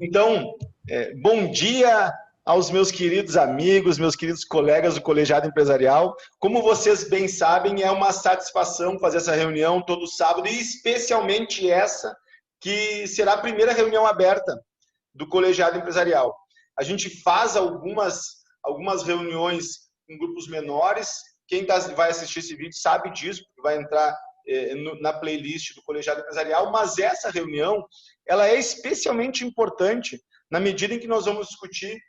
Então, bom dia aos meus queridos amigos, meus queridos colegas do Colegiado Empresarial. Como vocês bem sabem, é uma satisfação fazer essa reunião todo sábado, e especialmente essa, que será a primeira reunião aberta do Colegiado Empresarial. A gente faz algumas reuniões em grupos menores. Quem vai assistir esse vídeo sabe disso, porque vai entrar na playlist do Colegiado Empresarial, mas essa reunião ela é especialmente importante na medida em que nós vamos discutir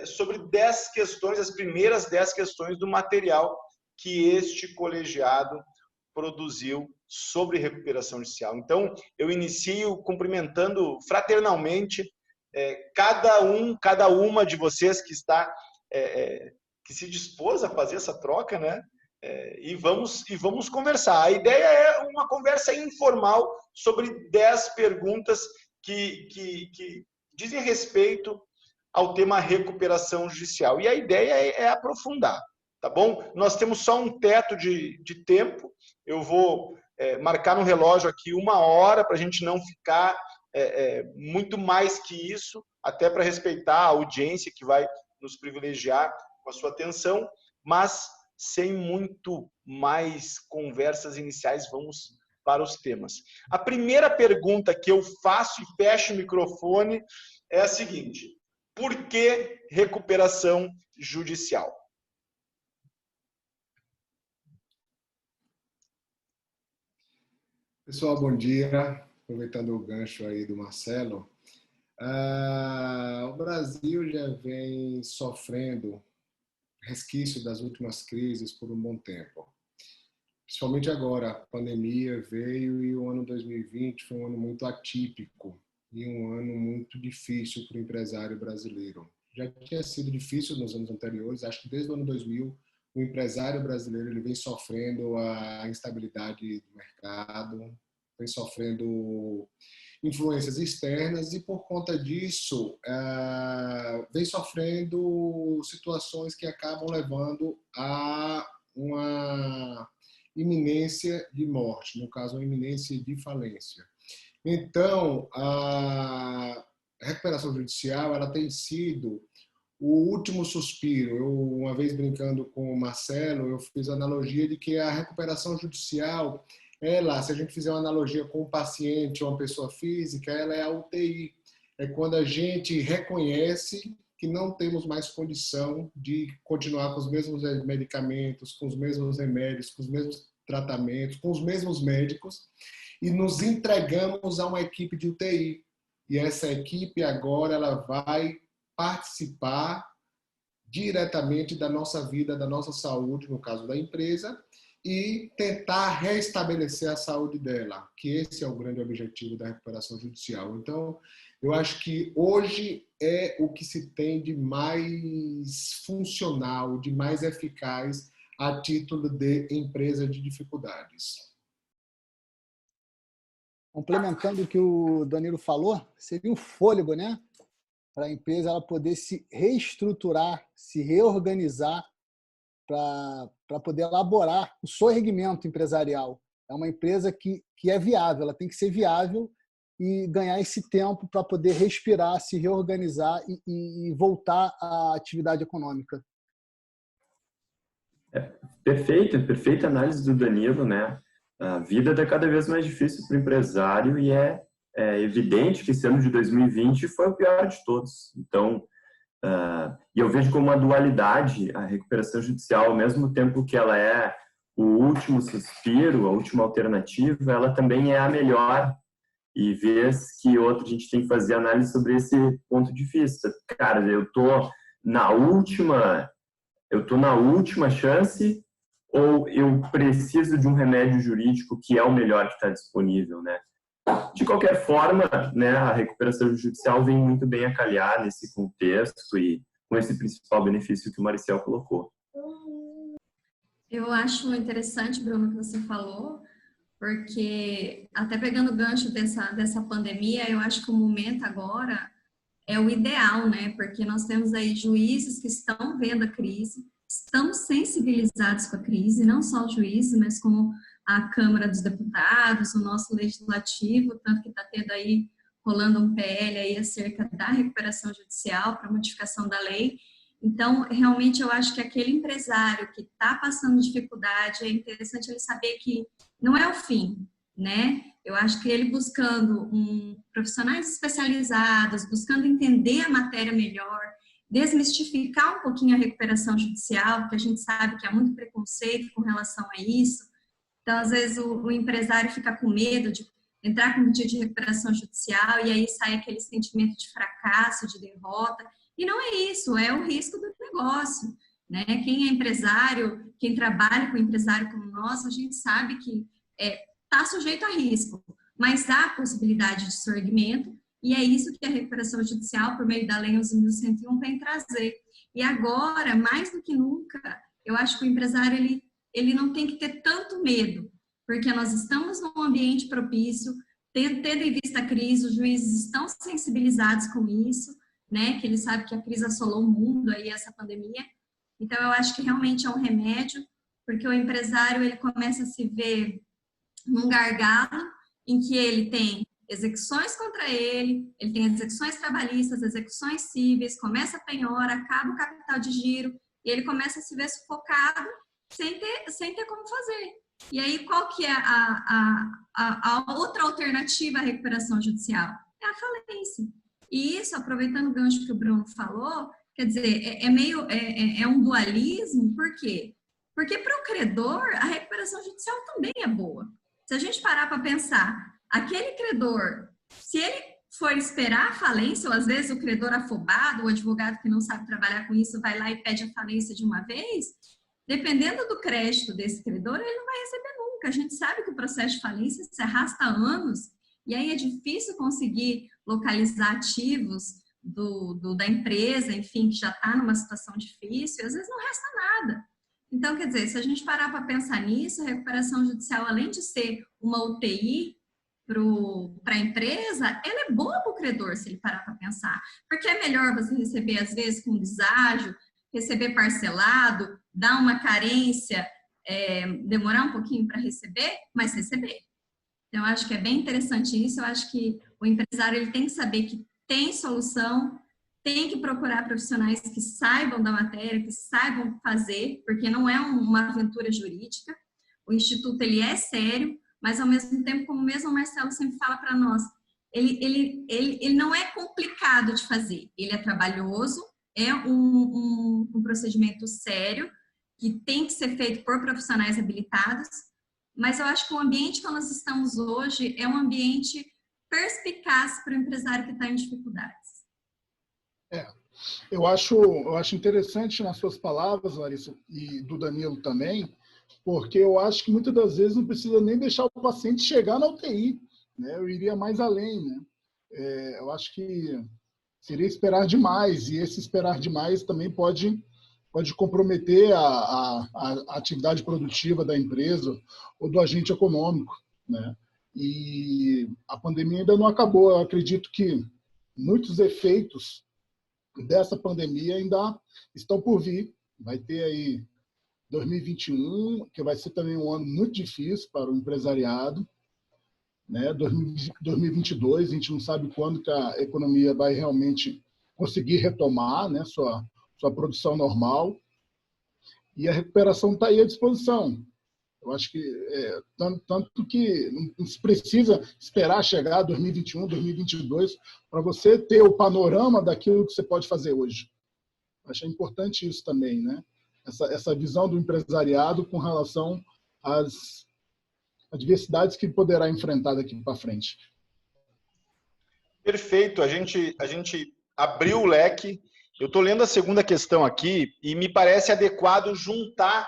sobre 10 questões, as primeiras 10 questões do material que este colegiado produziu sobre recuperação judicial. Então, eu inicio cumprimentando fraternalmente cada uma de vocês que está que se dispôs a fazer essa troca, né? E vamos conversar. A ideia é uma conversa informal sobre 10 perguntas que dizem respeito ao tema recuperação judicial. E a ideia é aprofundar, tá bom? Nós temos só um teto de tempo. Eu vou marcar no relógio aqui 1 hora para a gente não ficar muito mais que isso, até para respeitar a audiência que vai nos privilegiar com a sua atenção, mas sem muito mais conversas iniciais, vamos para os temas. A primeira pergunta que eu faço e fecho o microfone é a seguinte: por que recuperação judicial? Pessoal, bom dia. Aproveitando o gancho aí do Marcelo, o Brasil já vem sofrendo resquício das últimas crises por um bom tempo. Principalmente agora, a pandemia veio e o ano 2020 foi um ano muito atípico e um ano muito difícil para o empresário brasileiro. Já tinha sido difícil nos anos anteriores, acho que desde o ano 2000 o empresário brasileiro ele vem sofrendo a instabilidade do mercado, vem sofrendo influências externas e, por conta disso, vem sofrendo situações que acabam levando a uma iminência de morte, no caso, uma iminência de falência. Então, a recuperação judicial ela tem sido o último suspiro. Eu, uma vez brincando com o Marcelo, eu fiz a analogia de que a recuperação judicial se a gente fizer uma analogia com um paciente ou uma pessoa física, ela é a UTI. É quando a gente reconhece que não temos mais condição de continuar com os mesmos medicamentos, com os mesmos remédios, com os mesmos tratamentos, com os mesmos médicos, e nos entregamos a uma equipe de UTI. E essa equipe agora ela vai participar diretamente da nossa vida, da nossa saúde, no caso da empresa, e tentar restabelecer a saúde dela, que esse é o grande objetivo da recuperação judicial. Então, eu acho que hoje é o que se tem de mais funcional, de mais eficaz a título de empresa de dificuldades. Complementando o que o Danilo falou, seria o fôlego, né? Para a empresa ela poder se reestruturar, se reorganizar, para poder elaborar o sorrimento empresarial. É uma empresa que é viável, ela tem que ser viável e ganhar esse tempo para poder respirar, se reorganizar e voltar à atividade econômica. Perfeita análise do Danilo, né? A vida está cada vez mais difícil para o empresário e é evidente que esse ano de 2020 foi o pior de todos. Então, e eu vejo como uma dualidade a recuperação judicial, ao mesmo tempo que ela é o último suspiro, a última alternativa, ela também é a melhor. E vez que outra a gente tem que fazer análise sobre esse ponto de vista. Cara, eu tô na última chance ou eu preciso de um remédio jurídico que é o melhor que está disponível, né? De qualquer forma, né, a recuperação judicial vem muito bem a calhar nesse contexto e com esse principal benefício que o Maricel colocou. Eu acho interessante, Bruno, o que você falou, porque até pegando o gancho dessa pandemia, eu acho que o momento agora é o ideal, né? Porque nós temos aí juízes que estão vendo a crise, estão sensibilizados com a crise, não só os juízes, mas como a Câmara dos Deputados, o nosso Legislativo, tanto que está tendo aí rolando um PL aí acerca da recuperação judicial para modificação da lei. Então, realmente, eu acho que aquele empresário que está passando dificuldade, é interessante ele saber que não é o fim, né? Eu acho que ele buscando profissionais especializados, buscando entender a matéria melhor, desmistificar um pouquinho a recuperação judicial, porque a gente sabe que há muito preconceito com relação a isso. Então, às vezes, o empresário fica com medo de entrar com um pedido de recuperação judicial e aí sai aquele sentimento de fracasso, de derrota. E não é isso, é o risco do negócio, né? Quem é empresário, quem trabalha com empresário como nós, a gente sabe que está sujeito a risco, mas há possibilidade de sorgimento e é isso que a recuperação judicial, por meio da Lei 11.101, vem trazer. E agora, mais do que nunca, eu acho que o empresário ele não tem que ter tanto medo, porque nós estamos num ambiente propício, tendo em vista a crise, os juízes estão sensibilizados com isso, né, que eles sabem que a crise assolou o mundo, aí, essa pandemia. Então, eu acho que realmente é um remédio, porque o empresário ele começa a se ver num gargalo em que ele tem execuções contra ele tem execuções trabalhistas, execuções cíveis, começa a penhora, acaba o capital de giro, e ele começa a se ver sufocado sem ter como fazer. E aí, qual que é a outra alternativa à recuperação judicial? É a falência. E isso, aproveitando o gancho que o Bruno falou, quer dizer, é um dualismo, por quê? Porque para o credor, a recuperação judicial também é boa. Se a gente parar para pensar, aquele credor, se ele for esperar a falência, ou às vezes o credor afobado, o advogado que não sabe trabalhar com isso, vai lá e pede a falência de uma vez, dependendo do crédito desse credor, ele não vai receber nunca. A gente sabe que o processo de falência se arrasta há anos, e aí é difícil conseguir localizar ativos da empresa, enfim, que já está numa situação difícil, e às vezes não resta nada. Então, quer dizer, se a gente parar para pensar nisso, a recuperação judicial, além de ser uma UTI para a empresa, ela é boa para o credor, se ele parar para pensar. Porque é melhor você receber, às vezes, com deságio, receber parcelado, dar uma carência, demorar um pouquinho para receber, mas receber. Então, eu acho que é bem interessante isso. Eu acho que o empresário ele tem que saber que tem solução, tem que procurar profissionais que saibam da matéria, que saibam fazer, porque não é uma aventura jurídica. O Instituto ele é sério, mas ao mesmo tempo, como mesmo o Marcelo sempre fala para nós, ele não é complicado de fazer, ele é trabalhoso, é um procedimento sério, que tem que ser feito por profissionais habilitados, mas eu acho que o ambiente que nós estamos hoje é um ambiente perspicaz para o empresário que está em dificuldades. Eu acho interessante nas suas palavras, Larissa, e do Danilo também, porque eu acho que muitas das vezes não precisa nem deixar o paciente chegar na UTI, né? Eu iria mais além, né? Eu acho que seria esperar demais, e esse esperar demais também pode comprometer a atividade produtiva da empresa ou do agente econômico, né? E a pandemia ainda não acabou. Eu acredito que muitos efeitos dessa pandemia ainda estão por vir. Vai ter aí 2021, que vai ser também um ano muito difícil para o empresariado, né? 2022, a gente não sabe quando que a economia vai realmente conseguir retomar, né, sua produção normal, e a recuperação está aí à disposição. Eu acho que tanto que não se precisa esperar chegar 2021, 2022 para você ter o panorama daquilo que você pode fazer hoje. Eu acho importante isso também, né? Essa visão do empresariado com relação às adversidades que poderá enfrentar daqui para frente. Perfeito. A gente abriu o leque. Eu estou lendo a segunda questão aqui e me parece adequado juntar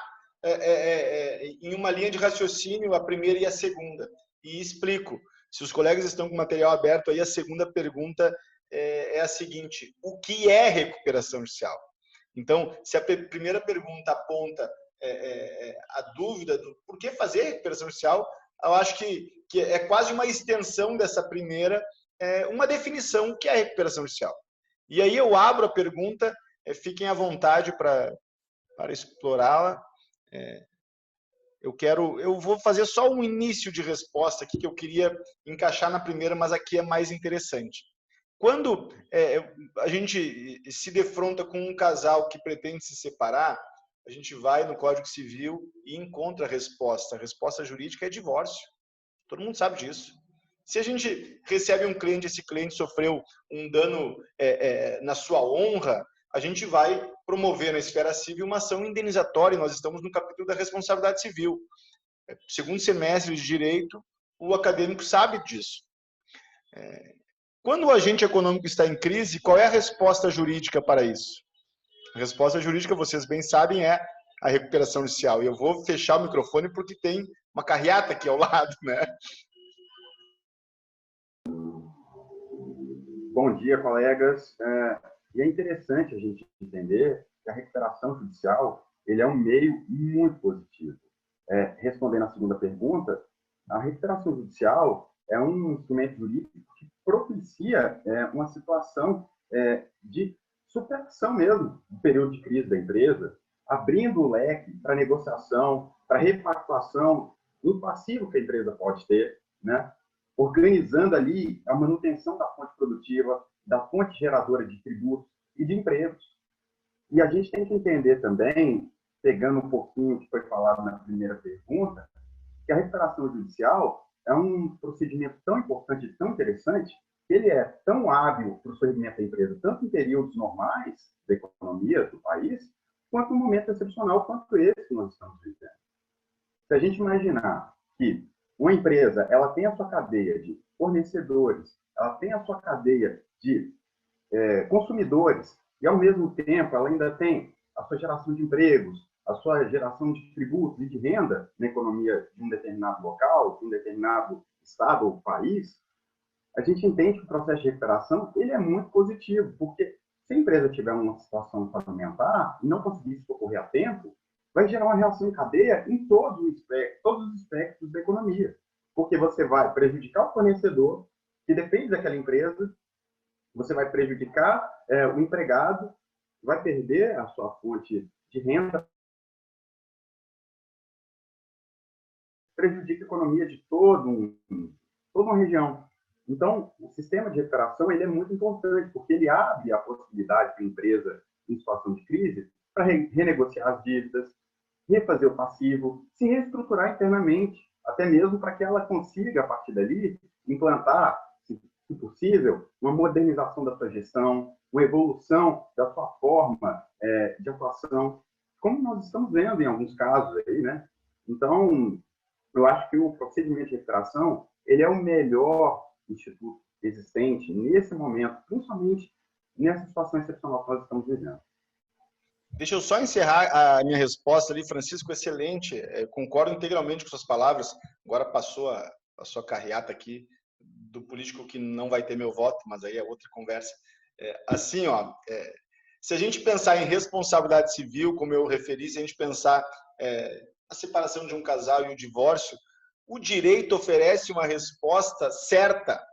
em uma linha de raciocínio a primeira e a segunda. E explico. Se os colegas estão com o material aberto, aí a segunda pergunta é a seguinte: o que é recuperação judicial? Então, se a primeira pergunta aponta a dúvida do por que fazer recuperação judicial, eu acho que é quase uma extensão dessa primeira, uma definição que é a recuperação judicial. E aí eu abro a pergunta, fiquem à vontade para explorá-la. Eu vou fazer só um início de resposta aqui, que eu queria encaixar na primeira, mas aqui é mais interessante. Quando a gente se defronta com um casal que pretende se separar, a gente vai no Código Civil e encontra a resposta. A resposta jurídica é divórcio. Todo mundo sabe disso. Se a gente recebe um cliente, esse cliente sofreu um dano na sua honra, a gente vai promover na esfera civil uma ação indenizatória. Nós estamos no capítulo da responsabilidade civil. Segundo semestre de direito, o acadêmico sabe disso. Quando o agente econômico está em crise, qual é a resposta jurídica para isso? A resposta jurídica, vocês bem sabem, é a recuperação judicial. E eu vou fechar o microfone porque tem uma carreata aqui ao lado, né? Bom dia, colegas. E é interessante a gente entender que a recuperação judicial ele é um meio muito positivo. Respondendo à segunda pergunta, a recuperação judicial é um instrumento jurídico que propicia uma situação de superação mesmo do período de crise da empresa, abrindo o leque para negociação, para repactuação do passivo que a empresa pode ter, né? Organizando ali a manutenção da fonte produtiva, da fonte geradora de tributos e de empregos. E a gente tem que entender também, pegando um pouquinho o que foi falado na primeira pergunta, que a recuperação judicial é um procedimento tão importante e tão interessante que ele é tão hábil para o segmento da empresa, tanto em períodos normais da economia do país, quanto em um momento excepcional quanto esse que nós estamos vivendo. Se a gente imaginar que uma empresa ela tem a sua cadeia de fornecedores, ela tem a sua cadeia de consumidores, e ao mesmo tempo ela ainda tem a sua geração de empregos, a sua geração de tributos e de renda na economia de um determinado local, de um determinado estado ou país, a gente entende que o processo de recuperação ele é muito positivo, porque se a empresa tiver uma situação parlamentar e não conseguir socorrer a tempo, vai gerar uma reação em cadeia em todos os aspectos da economia. Porque você vai prejudicar o fornecedor, que depende daquela empresa, você vai prejudicar o empregado, vai perder a sua fonte de renda, prejudica a economia de toda uma região. Então, o sistema de recuperação ele é muito importante, porque ele abre a possibilidade para a empresa, em situação de crise, para renegociar as dívidas, refazer o passivo, se reestruturar internamente, até mesmo para que ela consiga, a partir dali, implantar, se possível, uma modernização da sua gestão, uma evolução da sua forma de atuação, como nós estamos vendo em alguns casos aí, né? Então, eu acho que o procedimento de recuperação ele é o melhor instituto existente nesse momento, principalmente nessa situação excepcional que nós estamos vivendo. Deixa eu só encerrar a minha resposta ali, Francisco, excelente. Eu concordo integralmente com suas palavras. Agora passou a sua carreata aqui do político que não vai ter meu voto, mas aí é outra conversa. Assim, ó, se a gente pensar em responsabilidade civil, como eu referi, se a gente pensar a separação de um casal e o divórcio, o direito oferece uma resposta certa.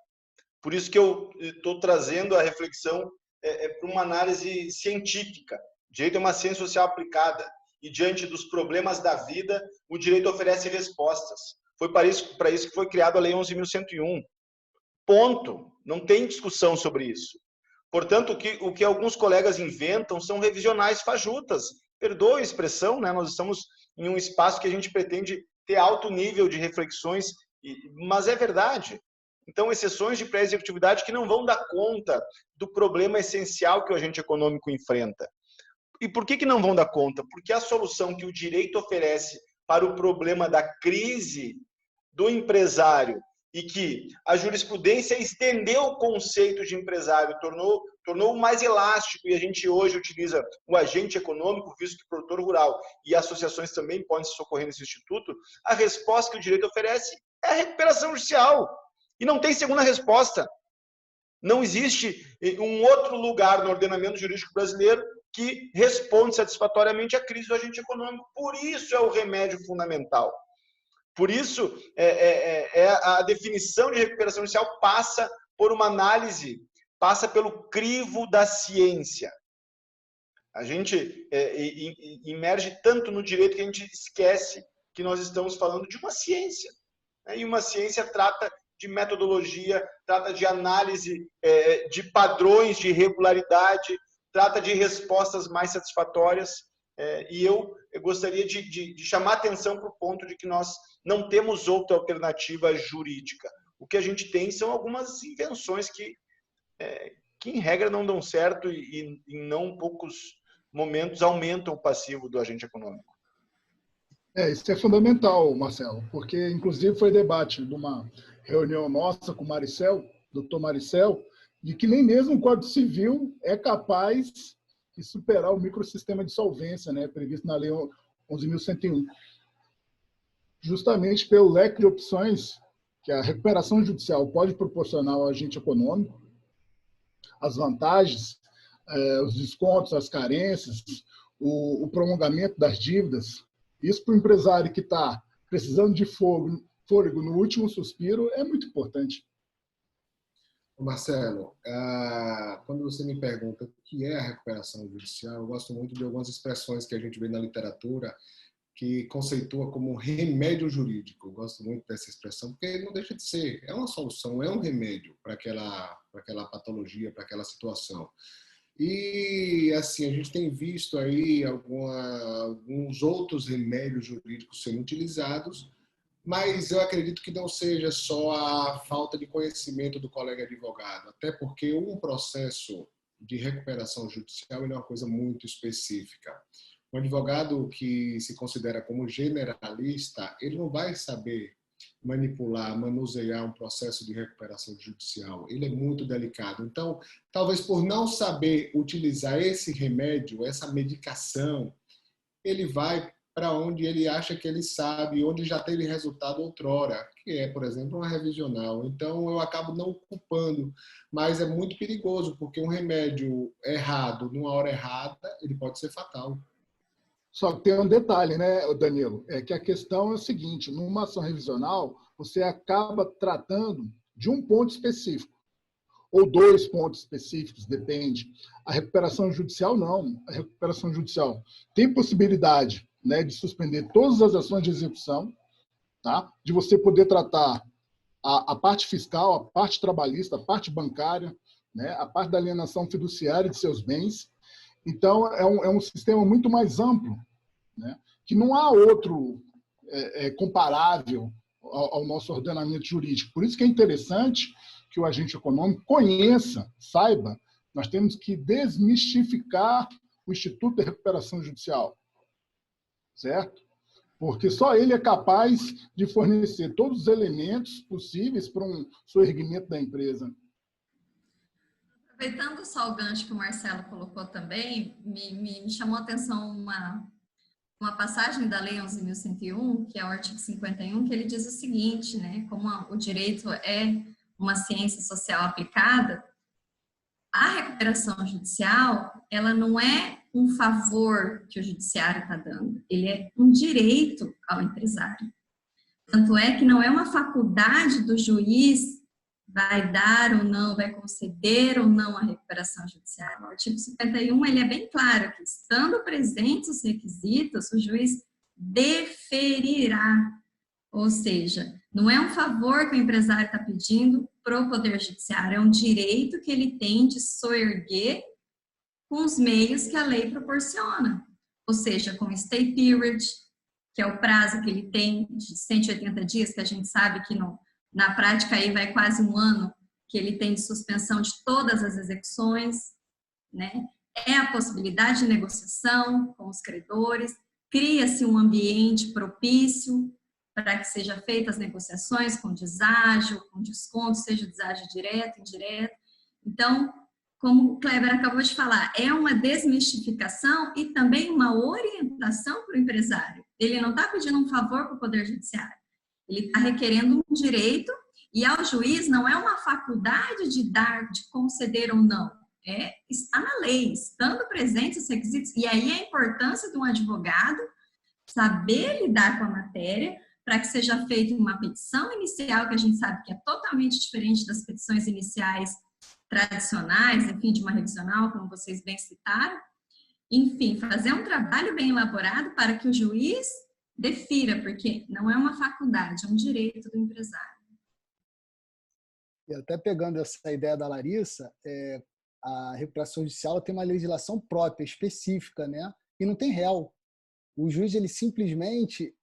Por isso que eu estou trazendo a reflexão para uma análise científica. O direito é uma ciência social aplicada e, diante dos problemas da vida, o direito oferece respostas. Foi para isso que foi criada a Lei 11.101. Ponto. Não tem discussão sobre isso. Portanto, o que alguns colegas inventam são revisionais fajutas. Perdoe a expressão, né? Nós estamos em um espaço que a gente pretende ter alto nível de reflexões, mas é verdade. Então, exceções de pré-executividade que não vão dar conta do problema essencial que o agente econômico enfrenta. E por que não vão dar conta? Porque a solução que o direito oferece para o problema da crise do empresário e que a jurisprudência estendeu o conceito de empresário, tornou mais elástico, e a gente hoje utiliza o agente econômico, visto que o produtor rural e associações também podem se socorrer nesse instituto, a resposta que o direito oferece é a recuperação judicial. E não tem segunda resposta. Não existe um outro lugar no ordenamento jurídico brasileiro que responde satisfatoriamente à crise do agente econômico. Por isso é o remédio fundamental. Por isso, a definição de recuperação judicial passa por uma análise, passa pelo crivo da ciência. A gente imerge tanto no direito que a gente esquece que nós estamos falando de uma ciência, né? E uma ciência trata de metodologia, trata de análise de padrões de regularidade, trata de respostas mais satisfatórias. E eu gostaria de chamar a atenção para o ponto de que nós não temos outra alternativa jurídica. O que a gente tem são algumas invenções que em regra não dão certo e em não poucos momentos aumentam o passivo do agente econômico. Isso é fundamental, Marcelo, porque inclusive foi debate de uma reunião nossa com o Maricel, doutor Maricel, de que nem mesmo o Código Civil é capaz de superar o microsistema de solvência, né, previsto na Lei 11.101. Justamente pelo leque de opções que a recuperação judicial pode proporcionar ao agente econômico, as vantagens, os descontos, as carências, o prolongamento das dívidas. Isso para o empresário que está precisando de fôlego no último suspiro é muito importante. Marcelo, quando você me pergunta o que é a recuperação judicial, eu gosto muito de algumas expressões que a gente vê na literatura que conceitua como remédio jurídico. Eu gosto muito dessa expressão, porque não deixa de ser, é uma solução, é um remédio para aquela patologia, para aquela situação. E, assim, a gente tem visto aí alguns outros remédios jurídicos sendo utilizados, mas eu acredito que não seja só a falta de conhecimento do colega advogado, até porque um processo de recuperação judicial é uma coisa muito específica. Um advogado que se considera como generalista, ele não vai saber manipular, manusear um processo de recuperação judicial. Ele é muito delicado. Então, talvez por não saber utilizar esse remédio, essa medicação, ele vai para onde ele acha que ele sabe, onde já teve resultado outrora, que é, por exemplo, uma revisional. Então, eu acabo não culpando, mas é muito perigoso, porque um remédio errado, numa hora errada, ele pode ser fatal. Só que tem um detalhe, né, Danilo? É que a questão é o seguinte, numa ação revisional, você acaba tratando de um ponto específico, ou 2 pontos específicos, depende. A recuperação judicial, não. A recuperação judicial tem possibilidade, né, de suspender todas as ações de execução, tá? De você poder tratar a parte fiscal, a parte trabalhista, a parte bancária, né, a parte da alienação fiduciária de seus bens. Então, é um sistema muito mais amplo, né, que não há outro comparável ao nosso ordenamento jurídico. Por isso que é interessante que o agente econômico conheça, saiba, nós temos que desmistificar o Instituto de Recuperação Judicial, certo? Porque só ele é capaz de fornecer todos os elementos possíveis para um soerguimento da empresa. Aproveitando só o gancho que o Marcelo colocou também, me chamou a atenção uma passagem da Lei 11.101, que é o artigo 51, que ele diz o seguinte, né, como o direito é uma ciência social aplicada, a recuperação judicial, ela não é um favor que o judiciário está dando, ele é um direito ao empresário. Tanto é que não é uma faculdade do juiz vai dar ou não, vai conceder ou não a recuperação judicial. O artigo 51, ele é bem claro que, estando presentes os requisitos, o juiz deferirá. Ou seja, não é um favor que o empresário está pedindo para o Poder Judiciário, é um direito que ele tem de soerguer com os meios que a lei proporciona. Ou seja, com o stay period, que é o prazo que ele tem de 180 dias, que a gente sabe que na prática aí vai quase 1 ano que ele tem de suspensão de todas as execuções, né? É a possibilidade de negociação com os credores, cria-se um ambiente propício para que sejam feitas as negociações com deságio, com desconto, seja deságio direto, indireto. Então, como o Kleber acabou de falar, é uma desmistificação e também uma orientação para o empresário. Ele não está pedindo um favor para o Poder Judiciário, ele está requerendo um direito e ao juiz não é uma faculdade de dar, de conceder ou não. Está na lei, estando presentes os requisitos. E aí a importância de um advogado saber lidar com a matéria para que seja feita uma petição inicial, que a gente sabe que é totalmente diferente das petições iniciais tradicionais, enfim, de uma revisional, como vocês bem citaram. Enfim, fazer um trabalho bem elaborado para que o juiz defira, porque não é uma faculdade, é um direito do empresário. E até pegando essa ideia da Larissa, a recuperação judicial tem uma legislação própria, específica, né? E não tem réu. O juiz, ele simplesmente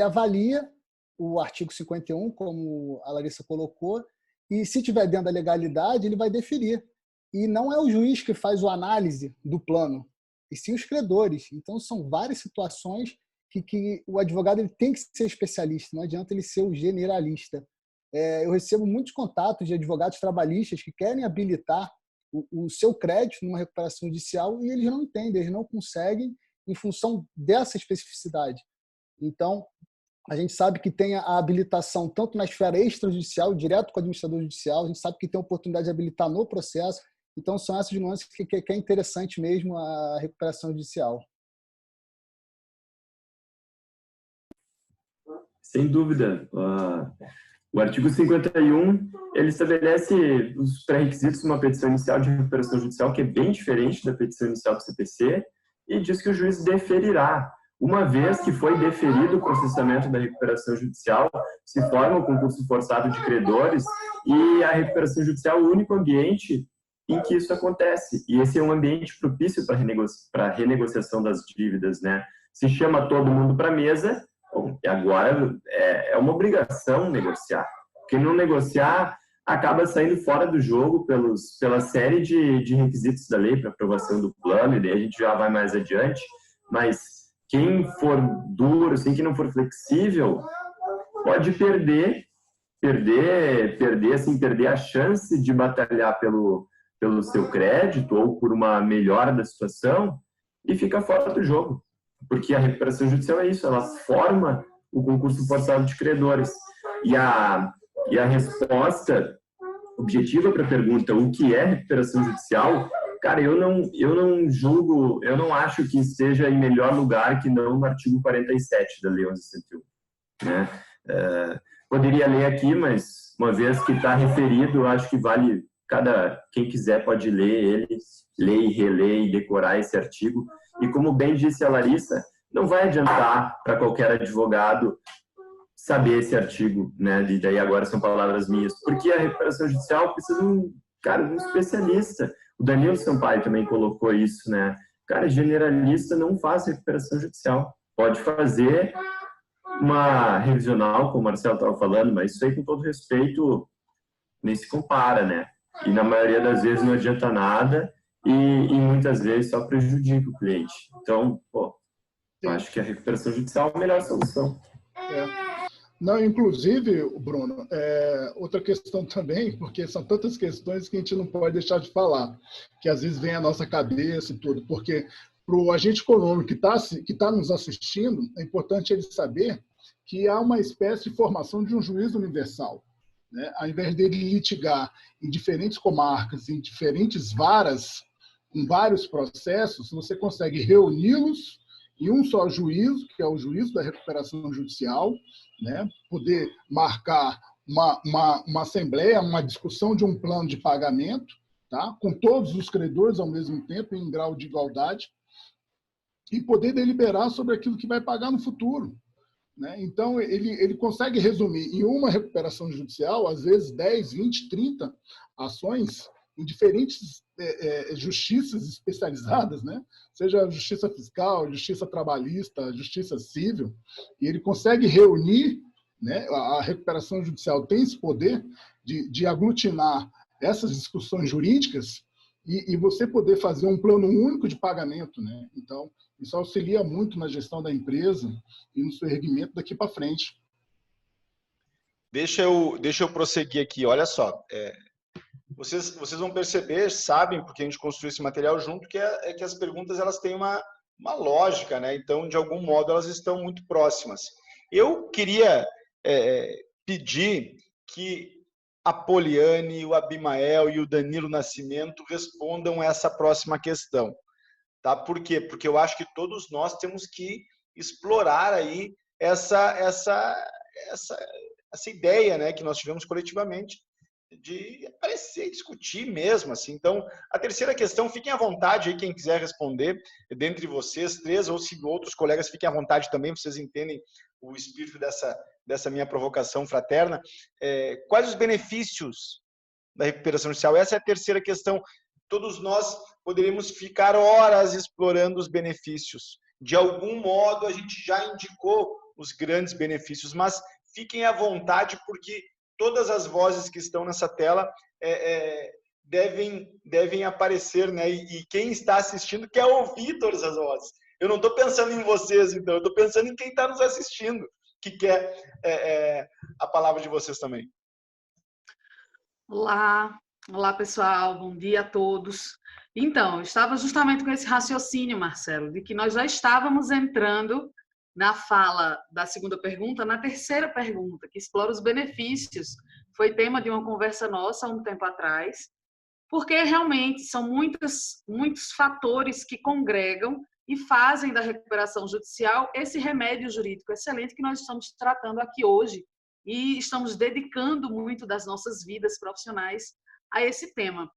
avalia o artigo 51, como a Larissa colocou, e se tiver dentro da legalidade, ele vai deferir. E não é o juiz que faz a análise do plano, e sim os credores. Então, são várias situações que o advogado ele tem que ser especialista, não adianta ele ser o generalista. Eu recebo muitos contatos de advogados trabalhistas que querem habilitar o seu crédito numa recuperação judicial e eles não entendem, eles não conseguem em função dessa especificidade. Então, a gente sabe que tem a habilitação tanto na esfera extrajudicial, direto com o administrador judicial, a gente sabe que tem a oportunidade de habilitar no processo. Então, são essas nuances que é interessante mesmo a recuperação judicial. Sem dúvida. O artigo 51, ele estabelece os pré-requisitos de uma petição inicial de recuperação judicial, que é bem diferente da petição inicial do CPC, e diz que o juiz deferirá. Uma vez que foi deferido o processamento da recuperação judicial, se forma o concurso forçado de credores e a recuperação judicial é o único ambiente em que isso acontece. E esse é um ambiente propício para a renegociação das dívidas, né? Se chama todo mundo para a mesa, bom, e agora é uma obrigação negociar. Quem não negociar acaba saindo fora do jogo pela série de requisitos da lei para aprovação do plano, e daí a gente já vai mais adiante, mas quem for duro, assim, quem não for flexível, pode perder a chance de batalhar pelo seu crédito ou por uma melhora da situação e fica fora do jogo. Porque a recuperação judicial é isso, ela forma o concurso forçado de credores. E a resposta objetiva para a pergunta, o que é recuperação judicial? Cara, eu não julgo, eu não acho que esteja em melhor lugar que não no artigo 47 da Lei 11.101, né? Poderia ler aqui, mas uma vez que está referido, acho que vale, quem quiser pode ler ele, ler e reler e decorar esse artigo. E como bem disse a Larissa, não vai adiantar para qualquer advogado saber esse artigo, né? E daí agora são palavras minhas, porque a recuperação judicial precisa de um especialista. O Danilo Sampaio também colocou isso, né? Cara, generalista não faz recuperação judicial. Pode fazer uma revisional, como o Marcelo estava falando, mas isso aí, com todo respeito, nem se compara, né? E na maioria das vezes não adianta nada e muitas vezes só prejudica o cliente. Então, eu acho que a recuperação judicial é a melhor solução. Não, inclusive, Bruno, outra questão também, porque são tantas questões que a gente não pode deixar de falar, que às vezes vem à nossa cabeça e tudo, porque para o agente econômico que tá nos assistindo, é importante ele saber que há uma espécie de formação de um juiz universal, né? Ao invés dele litigar em diferentes comarcas, em diferentes varas, em vários processos, você consegue reuni-los em um só juízo, que é o juízo da recuperação judicial, né? Poder marcar uma assembleia, uma discussão de um plano de pagamento, tá? Com todos os credores ao mesmo tempo, em grau de igualdade, e poder deliberar sobre aquilo que vai pagar no futuro, né? Então, ele consegue resumir em uma recuperação judicial, às vezes 10, 20, 30 ações em diferentes justiças especializadas, né? Seja a justiça fiscal, justiça trabalhista, justiça civil, e ele consegue reunir, né? A recuperação judicial tem esse poder de aglutinar essas discussões jurídicas e você poder fazer um plano único de pagamento, né? Então, isso auxilia muito na gestão da empresa e no seu erguimento daqui para frente. Deixa eu prosseguir aqui. Olha só, vocês vão perceber, sabem, porque a gente construiu esse material junto, que as perguntas elas têm uma lógica, né? Então, de algum modo, elas estão muito próximas. Eu queria pedir que a Poliane, o Abimael e o Danilo Nascimento respondam essa próxima questão. Tá? Por quê? Porque eu acho que todos nós temos que explorar aí essa ideia, né, que nós tivemos coletivamente de aparecer e discutir mesmo, assim. Então, a terceira questão, fiquem à vontade aí, quem quiser responder, dentre vocês três, ou se outros colegas fiquem à vontade também, vocês entendem o espírito dessa minha provocação fraterna. Quais os benefícios da recuperação judicial? Essa é a terceira questão. Todos nós poderíamos ficar horas explorando os benefícios. De algum modo, a gente já indicou os grandes benefícios, mas fiquem à vontade, porque todas as vozes que estão nessa tela devem aparecer, né? E quem está assistindo quer ouvir todas as vozes. Eu não estou pensando em vocês, então, eu estou pensando em quem está nos assistindo, que quer a palavra de vocês também. Olá pessoal, bom dia a todos. Então, eu estava justamente com esse raciocínio, Marcelo, de que nós já estávamos entrando na fala da segunda pergunta, na terceira pergunta, que explora os benefícios. Foi tema de uma conversa nossa há um tempo atrás, porque realmente são muitos fatores que congregam e fazem da recuperação judicial esse remédio jurídico excelente que nós estamos tratando aqui hoje e estamos dedicando muito das nossas vidas profissionais a esse tema.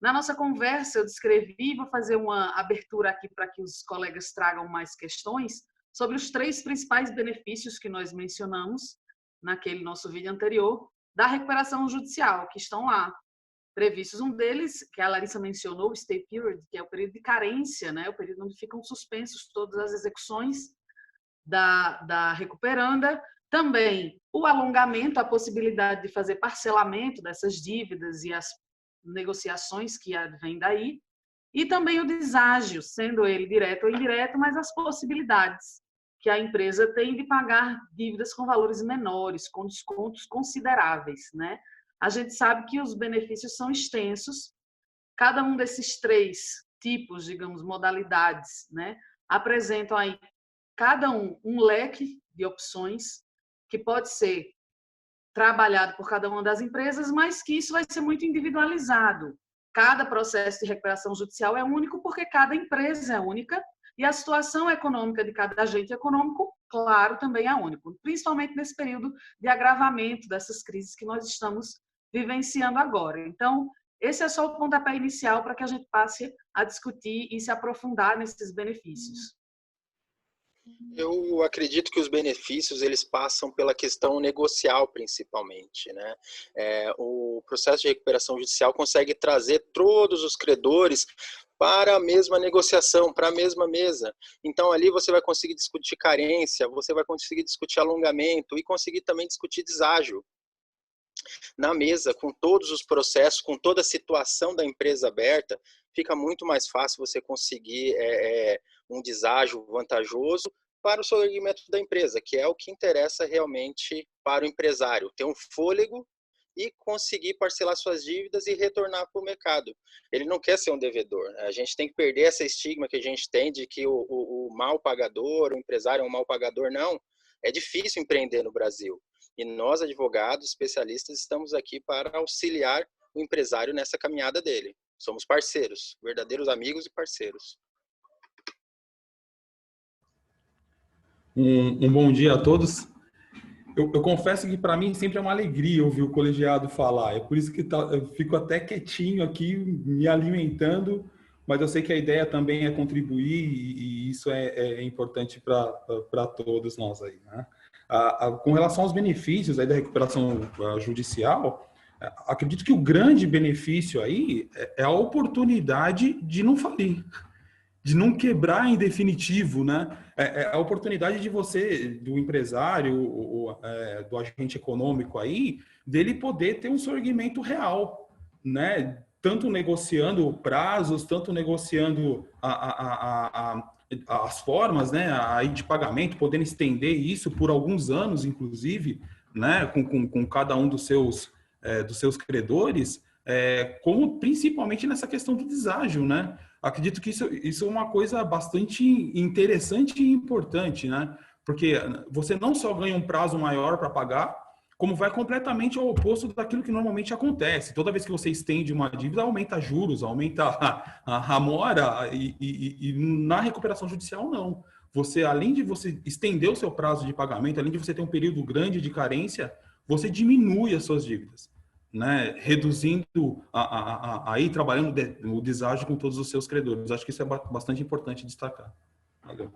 Na nossa conversa, eu descrevi, vou fazer uma abertura aqui para que os colegas tragam mais questões, sobre os 3 principais benefícios que nós mencionamos naquele nosso vídeo anterior da recuperação judicial, que estão lá previstos. Um deles, que a Larissa mencionou, o stay period, que é o período de carência, né? O período onde ficam suspensos todas as execuções da recuperanda. Também o alongamento, a possibilidade de fazer parcelamento dessas dívidas e as negociações que advêm daí. E também o deságio, sendo ele direto ou indireto, mas as possibilidades que a empresa tem de pagar dívidas com valores menores, com descontos consideráveis, né? A gente sabe que os benefícios são extensos. Cada um desses 3 tipos, digamos, modalidades, né, apresentam aí cada um leque de opções que pode ser trabalhado por cada uma das empresas, mas que isso vai ser muito individualizado. Cada processo de recuperação judicial é único porque cada empresa é única e a situação econômica de cada agente econômico, claro, também é único, principalmente nesse período de agravamento dessas crises que nós estamos vivenciando agora. Então, esse é só o pontapé inicial para que a gente passe a discutir e se aprofundar nesses benefícios. Eu acredito que os benefícios eles passam pela questão negocial, principalmente, né? O processo de recuperação judicial consegue trazer todos os credores para a mesma negociação, para a mesma mesa. Então, ali você vai conseguir discutir carência, você vai conseguir discutir alongamento e conseguir também discutir deságio. Na mesa, com todos os processos, com toda a situação da empresa aberta, fica muito mais fácil você conseguir um deságio vantajoso para o segmento da empresa, que é o que interessa realmente para o empresário, ter um fôlego e conseguir parcelar suas dívidas e retornar para o mercado. Ele não quer ser um devedor, né? A gente tem que perder esse estigma que a gente tem de que o mal pagador, o empresário é um mal pagador. Não, é difícil empreender no Brasil. E nós, advogados, especialistas, estamos aqui para auxiliar o empresário nessa caminhada dele. Somos parceiros, verdadeiros amigos e parceiros. Um bom dia a todos. Eu confesso que para mim sempre é uma alegria ouvir o colegiado falar. É por isso que eu fico até quietinho aqui, me alimentando, mas eu sei que a ideia também é contribuir e isso é importante para todos nós aí, né? Com relação aos benefícios aí da recuperação judicial, acredito que o grande benefício aí é a oportunidade de não falir, de não quebrar em definitivo, né? É a oportunidade de você, do empresário, do agente econômico aí, dele poder ter um segmento real, né? Tanto negociando prazos, tanto negociando as formas, né, aí de pagamento, podendo estender isso por alguns anos, inclusive, né, com cada um dos seus credores, como principalmente nessa questão do deságio, né? Acredito que isso é uma coisa bastante interessante e importante, né? Porque você não só ganha um prazo maior para pagar, como vai completamente ao oposto daquilo que normalmente acontece. Toda vez que você estende uma dívida, aumenta juros, aumenta a mora, e na recuperação judicial, não. Você, além de você estender o seu prazo de pagamento, além de você ter um período grande de carência, você diminui as suas dívidas. né, reduzindo, aí trabalhando o deságio com todos os seus credores. Acho que isso é bastante importante destacar. Valeu.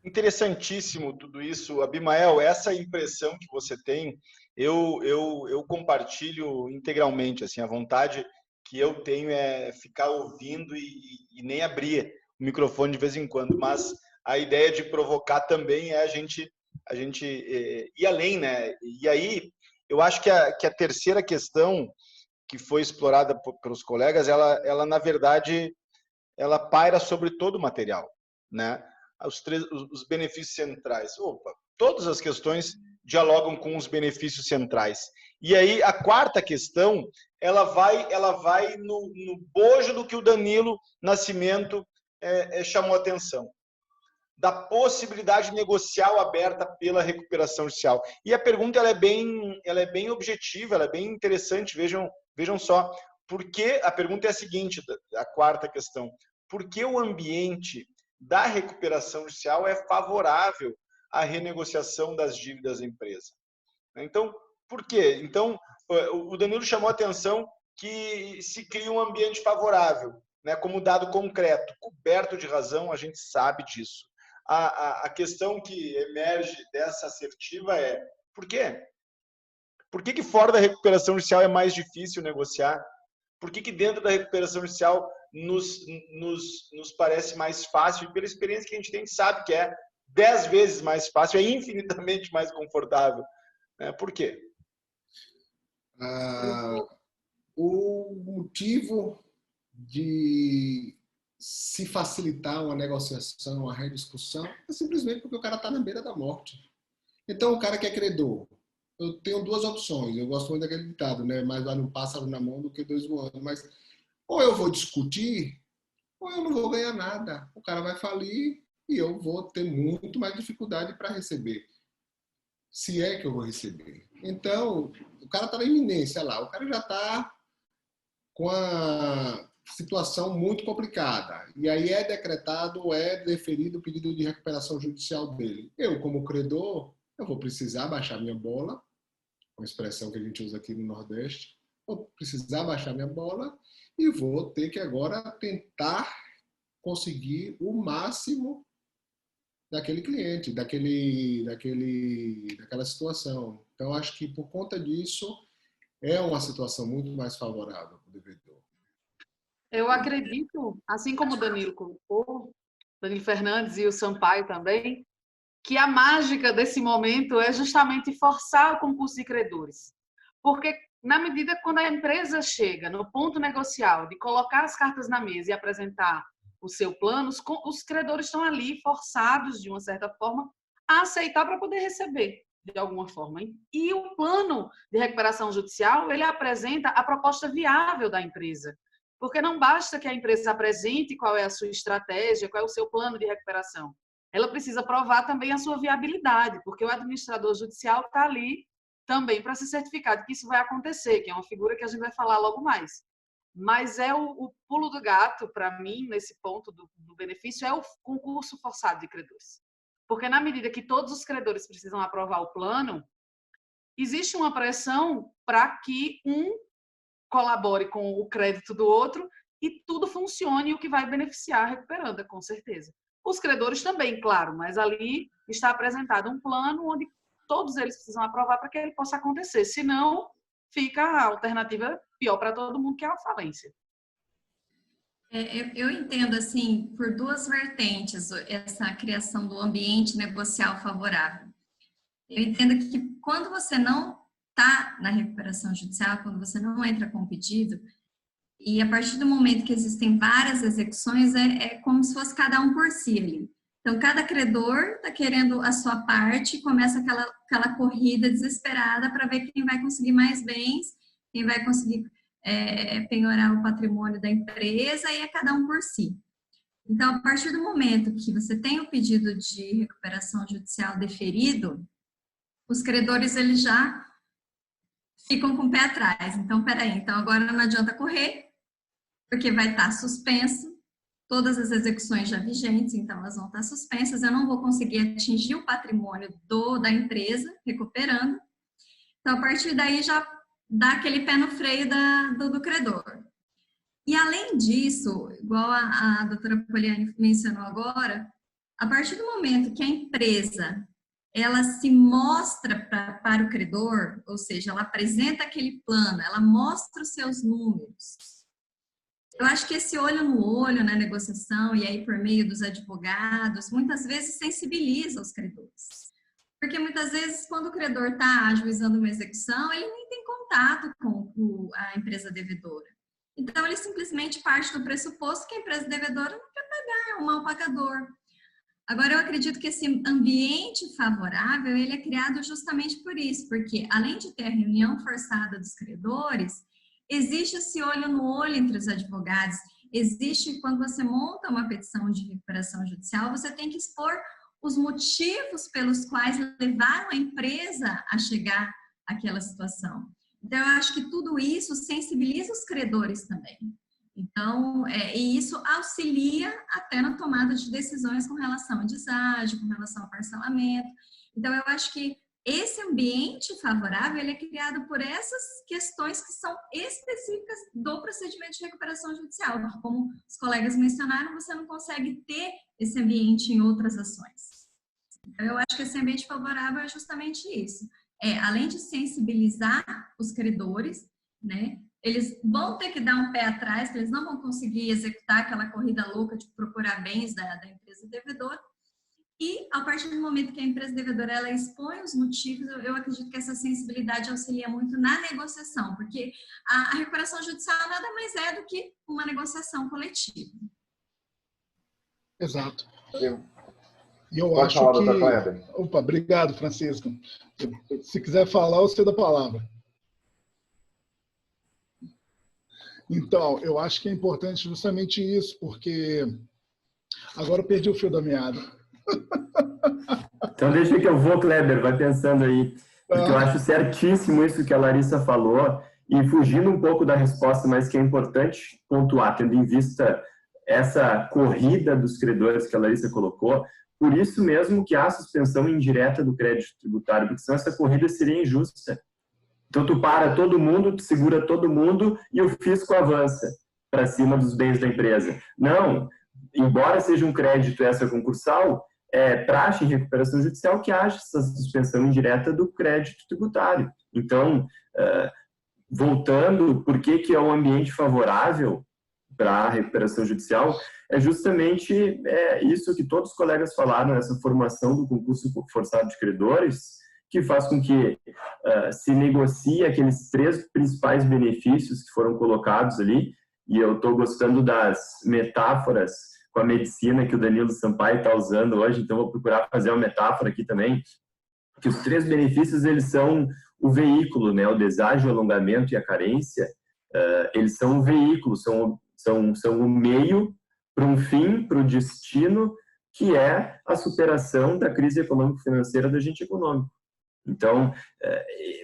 Interessantíssimo tudo isso. Abimael, essa impressão que você tem, eu compartilho integralmente. Assim, a vontade que eu tenho é ficar ouvindo e nem abrir o microfone de vez em quando, mas a ideia de provocar também é a gente ir além, né? E aí, eu acho que a terceira questão que foi explorada pelos colegas, ela na verdade, ela paira sobre todo o material, né? Os benefícios centrais. Todas as questões dialogam com os benefícios centrais. E aí, a quarta questão, ela vai no bojo do que o Danilo Nascimento chamou a atenção, da possibilidade negocial aberta pela recuperação judicial. E a pergunta ela é bem objetiva, ela é bem interessante. Vejam só, porque a pergunta é a seguinte, a quarta questão: por que o ambiente da recuperação judicial é favorável à renegociação das dívidas da empresa? Então, por quê? Então, o Danilo chamou a atenção que se cria um ambiente favorável, né, como dado concreto, coberto de razão, a gente sabe disso. A questão que emerge dessa assertiva é: por quê? Por que fora da recuperação judicial é mais difícil negociar? Por que dentro da recuperação judicial nos parece mais fácil? E pela experiência que a gente tem, sabe que é 10 vezes mais fácil, é infinitamente mais confortável. Por quê? O motivo de se facilitar uma negociação, uma rediscussão, é simplesmente porque o cara está na beira da morte. Então, o cara que é credor, eu tenho duas opções. Eu gosto muito daquele ditado, né? Mais vale um pássaro na mão do que dois voando. Mas ou eu vou discutir, ou eu não vou ganhar nada. O cara vai falir e eu vou ter muito mais dificuldade para receber. Se é que eu vou receber. Então, o cara está na iminência lá. O cara já está com a situação muito complicada. E aí é decretado, é deferido o pedido de recuperação judicial dele. Eu, como credor, eu vou precisar baixar minha bola, uma expressão que a gente usa aqui no Nordeste, vou precisar baixar minha bola e vou ter que agora tentar conseguir o máximo daquele cliente, daquela situação. Então, acho que por conta disso, é uma situação muito mais favorável para o devedor. Eu acredito, assim como o Danilo colocou, Danilo Fernandes e o Sampaio também, que a mágica desse momento é justamente forçar o concurso de credores. Porque, na medida quando a empresa chega no ponto negocial de colocar as cartas na mesa e apresentar o seu plano, os credores estão ali forçados, de uma certa forma, a aceitar para poder receber, de alguma forma. E o plano de recuperação judicial, ele apresenta a proposta viável da empresa. Porque não basta que a empresa apresente qual é a sua estratégia, qual é o seu plano de recuperação. Ela precisa provar também a sua viabilidade, porque o administrador judicial está ali também para se certificar de que isso vai acontecer, que é uma figura que a gente vai falar logo mais. Mas é o pulo do gato, para mim, nesse ponto do benefício, é o concurso forçado de credores. Porque na medida que todos os credores precisam aprovar o plano, existe uma pressão para que um colabore com o crédito do outro e tudo funcione, o que vai beneficiar a recuperanda, com certeza. Os credores também, claro, mas ali está apresentado um plano onde todos eles precisam aprovar para que ele possa acontecer. Senão, fica a alternativa pior para todo mundo, que é a falência. Eu entendo, assim, por duas vertentes, essa criação do ambiente negocial favorável. Eu entendo que quando você não está na recuperação judicial, quando você não entra com o pedido, e a partir do momento que existem várias execuções, é como se fosse cada um por si ali. Então, cada credor está querendo a sua parte, começa aquela corrida desesperada para ver quem vai conseguir mais bens, quem vai conseguir penhorar o patrimônio da empresa, e é cada um por si. Então, a partir do momento que você tem o pedido de recuperação judicial deferido, os credores eles já ficam com o pé atrás. Então, peraí, então agora não adianta correr, porque vai estar suspenso, todas as execuções já vigentes, então elas vão estar suspensas, eu não vou conseguir atingir o patrimônio da empresa, recuperando. Então, a partir daí, já dar aquele pé no freio do credor. E além disso, igual a doutora Poliani mencionou agora, a partir do momento que a empresa ela se mostra para o credor, ou seja, ela apresenta aquele plano, ela mostra os seus números. Eu acho que esse olho no olho na negociação, e aí por meio dos advogados, muitas vezes sensibiliza os credores. Porque muitas vezes, quando o credor está ajuizando uma execução, ele nem tem contato com a empresa devedora. Então, ele simplesmente parte do pressuposto que a empresa devedora não quer pagar, é um mal pagador. Agora, eu acredito que esse ambiente favorável, ele é criado justamente por isso, porque além de ter a reunião forçada dos credores, existe esse olho no olho entre os advogados, existe, quando você monta uma petição de recuperação judicial, você tem que expor os motivos pelos quais levaram a empresa a chegar àquela situação. Então, eu acho que tudo isso sensibiliza os credores também. Então, e isso auxilia até na tomada de decisões com relação a deságio, com relação ao parcelamento. Então, eu acho que esse ambiente favorável, ele é criado por essas questões que são específicas do procedimento de recuperação judicial. Como os colegas mencionaram, você não consegue ter esse ambiente em outras ações. Então, eu acho que esse ambiente favorável é justamente isso. Além de sensibilizar os credores, né, eles vão ter que dar um pé atrás, porque eles não vão conseguir executar aquela corrida louca de procurar bens da empresa devedora. E, a partir do momento que a empresa devedora ela expõe os motivos, eu acredito que essa sensibilidade auxilia muito na negociação, porque a recuperação judicial nada mais é do que uma negociação coletiva. Exato. E eu acho que... Opa, obrigado, Francisco. Se quiser falar, eu cedo a palavra. Então, eu acho que é importante justamente isso, porque agora eu perdi o fio da meada. Então deixa que eu vou, Kleber, vai pensando aí. Porque eu acho certíssimo isso que a Larissa falou, e fugindo um pouco da resposta, mas que é importante pontuar, tendo em vista essa corrida dos credores que a Larissa colocou, por isso mesmo que há suspensão indireta do crédito tributário, porque senão essa corrida seria injusta. Então, tu para todo mundo, tu segura todo mundo e o fisco avança para cima dos bens da empresa. Não, embora seja um crédito extraconcursal, é praxe em recuperação judicial que haja essa suspensão indireta do crédito tributário. Então, voltando, por que é um ambiente favorável para a recuperação judicial? É justamente isso que todos os colegas falaram, essa formação do concurso forçado de credores, que faz com que se negocie aqueles 3 principais benefícios que foram colocados ali, e eu estou gostando das metáforas com a medicina que o Danilo Sampaio está usando hoje, então vou procurar fazer uma metáfora aqui também, que os 3 benefícios, eles são o veículo, né? O deságio, o alongamento e a carência, eles são o veículo, são o meio para um fim, para o destino, que é a superação da crise econômico-financeira do agente econômico. Então,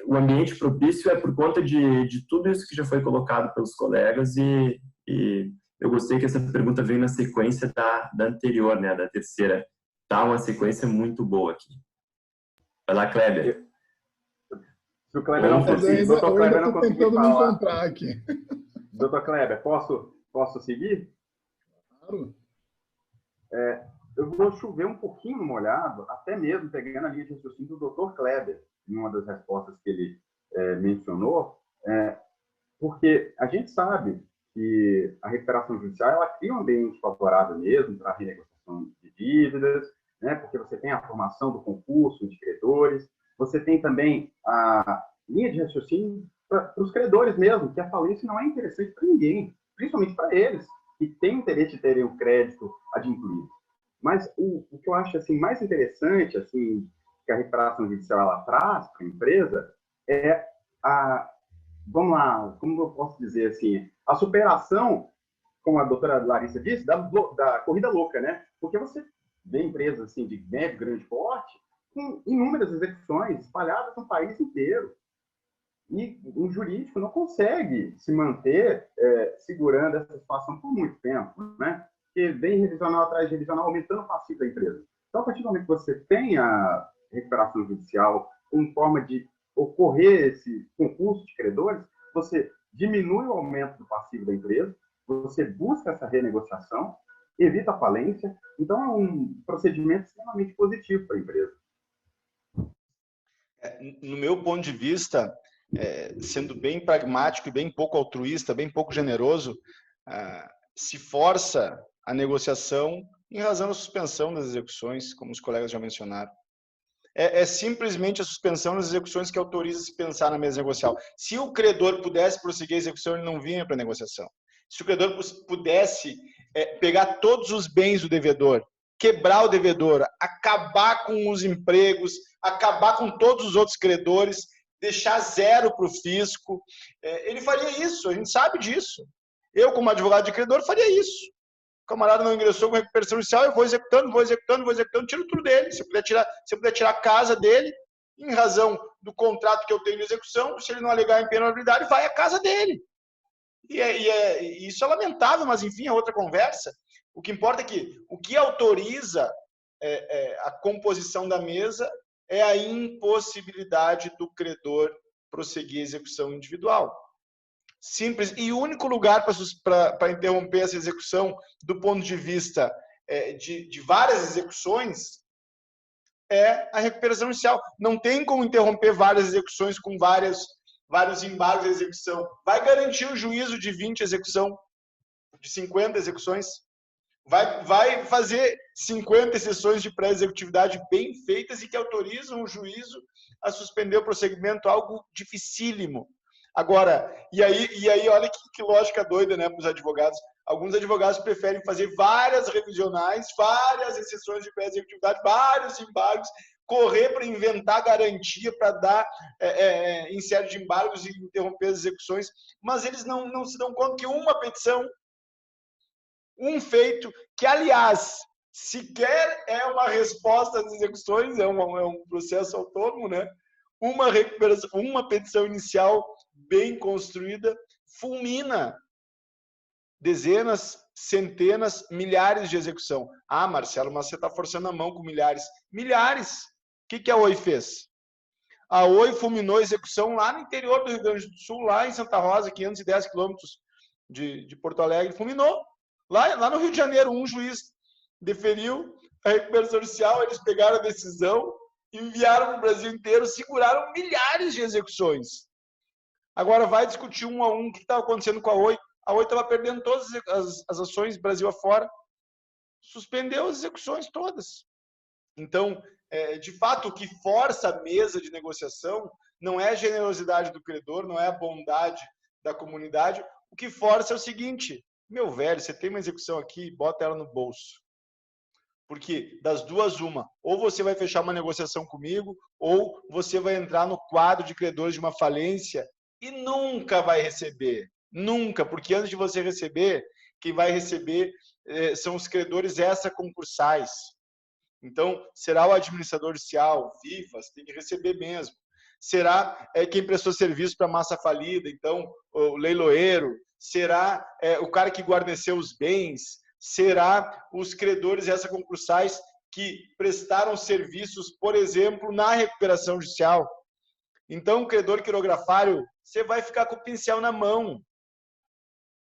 o ambiente propício é por conta de tudo isso que já foi colocado pelos colegas e eu gostei que essa pergunta veio na sequência da anterior, né, da terceira. Tá uma sequência muito boa aqui. Vai lá, Kleber. Se o Kleber não conseguir, doutor Kleber não conseguir falar. Encontrar aqui. Doutor Kleber, posso seguir? Claro. Eu vou chover um pouquinho no molhado, até mesmo pegando a linha de raciocínio do Dr. Kleber, em uma das respostas que ele mencionou, porque a gente sabe que a recuperação judicial ela cria um ambiente favorável mesmo para a renegociação de dívidas, né, porque você tem a formação do concurso de credores, você tem também a linha de raciocínio para os credores mesmo, que a falência não é interessante para ninguém, principalmente para eles, que têm interesse de terem o crédito adimplido. Mas o que eu acho assim, mais interessante assim, que a recuperação judicial ela traz para a empresa é vamos lá, como eu posso dizer assim, a superação, como a doutora Larissa disse, da corrida louca, né? Porque você vê empresas assim, de médio, grande porte com inúmeras execuções espalhadas no país inteiro. E o jurídico não consegue se manter segurando essa situação por muito tempo, né? Porque vem revisional atrás de revisional, aumentando o passivo da empresa. Então, a partir do momento que você tem a recuperação judicial como forma de ocorrer esse concurso de credores, você diminui o aumento do passivo da empresa, você busca essa renegociação, evita a falência. Então, é um procedimento extremamente positivo para a empresa. No meu ponto de vista, sendo bem pragmático e bem pouco altruísta, bem pouco generoso, se força a negociação em razão da suspensão das execuções, como os colegas já mencionaram. É simplesmente a suspensão das execuções que autoriza se pensar na mesa negocial. Se o credor pudesse prosseguir a execução, ele não vinha para a negociação. Se o credor pudesse pegar todos os bens do devedor, quebrar o devedor, acabar com os empregos, acabar com todos os outros credores, deixar zero para o fisco, ele faria isso, a gente sabe disso. Eu, como advogado de credor, faria isso. O camarada não ingressou com recuperação judicial, eu vou executando, tiro tudo dele. Se eu puder tirar a casa dele, em razão do contrato que eu tenho de execução, se ele não alegar impenalidade, vai à casa dele. Isso é lamentável, mas enfim, é outra conversa. O que importa é que o que autoriza a composição da mesa é a impossibilidade do credor prosseguir a execução individual. Simples. E o único lugar para interromper essa execução do ponto de vista de várias execuções é a recuperação judicial. Não tem como interromper várias execuções com vários embargos de execução. Vai garantir o juízo de 20 execução, de 50 execuções. Vai fazer 50 sessões de pré-executividade bem feitas e que autorizam o juízo a suspender o prosseguimento, algo dificílimo. Agora, e aí olha que lógica doida, né, para os advogados. Alguns advogados preferem fazer várias revisionais, várias exceções de pré-executividade, vários embargos, correr para inventar garantia para dar em série de embargos e interromper as execuções, mas eles não se dão conta que uma petição, um feito, que aliás sequer é uma resposta às execuções, é um processo autônomo, né? Uma petição inicial bem construída fulmina dezenas, centenas, milhares de execução. Ah, Marcelo, mas você está forçando a mão com milhares. Milhares! O que a Oi fez? A Oi fulminou a execução lá no interior do Rio Grande do Sul, lá em Santa Rosa, 510 quilômetros de Porto Alegre. Fulminou. Lá no Rio de Janeiro, um juiz deferiu a recuperação judicial, eles pegaram a decisão, enviaram para o Brasil inteiro, seguraram milhares de execuções. Agora vai discutir um a um o que estava acontecendo com a Oi. A Oi estava perdendo todas as ações Brasil afora, suspendeu as execuções todas. Então, de fato, o que força a mesa de negociação não é a generosidade do credor, não é a bondade da comunidade. O que força é o seguinte: meu velho, você tem uma execução aqui, bota ela no bolso. Porque das duas, uma, ou você vai fechar uma negociação comigo, ou você vai entrar no quadro de credores de uma falência e nunca vai receber. Nunca, porque antes de você receber, quem vai receber são os credores extraconcursais. Então, será o administrador judicial, FIFAs, tem que receber mesmo. Será quem prestou serviço para massa falida, então, o leiloeiro. Será o cara que guarneceu os bens. Será os credores extraconcursais que prestaram serviços, por exemplo, na recuperação judicial. Então, o credor quirografário, você vai ficar com o pincel na mão.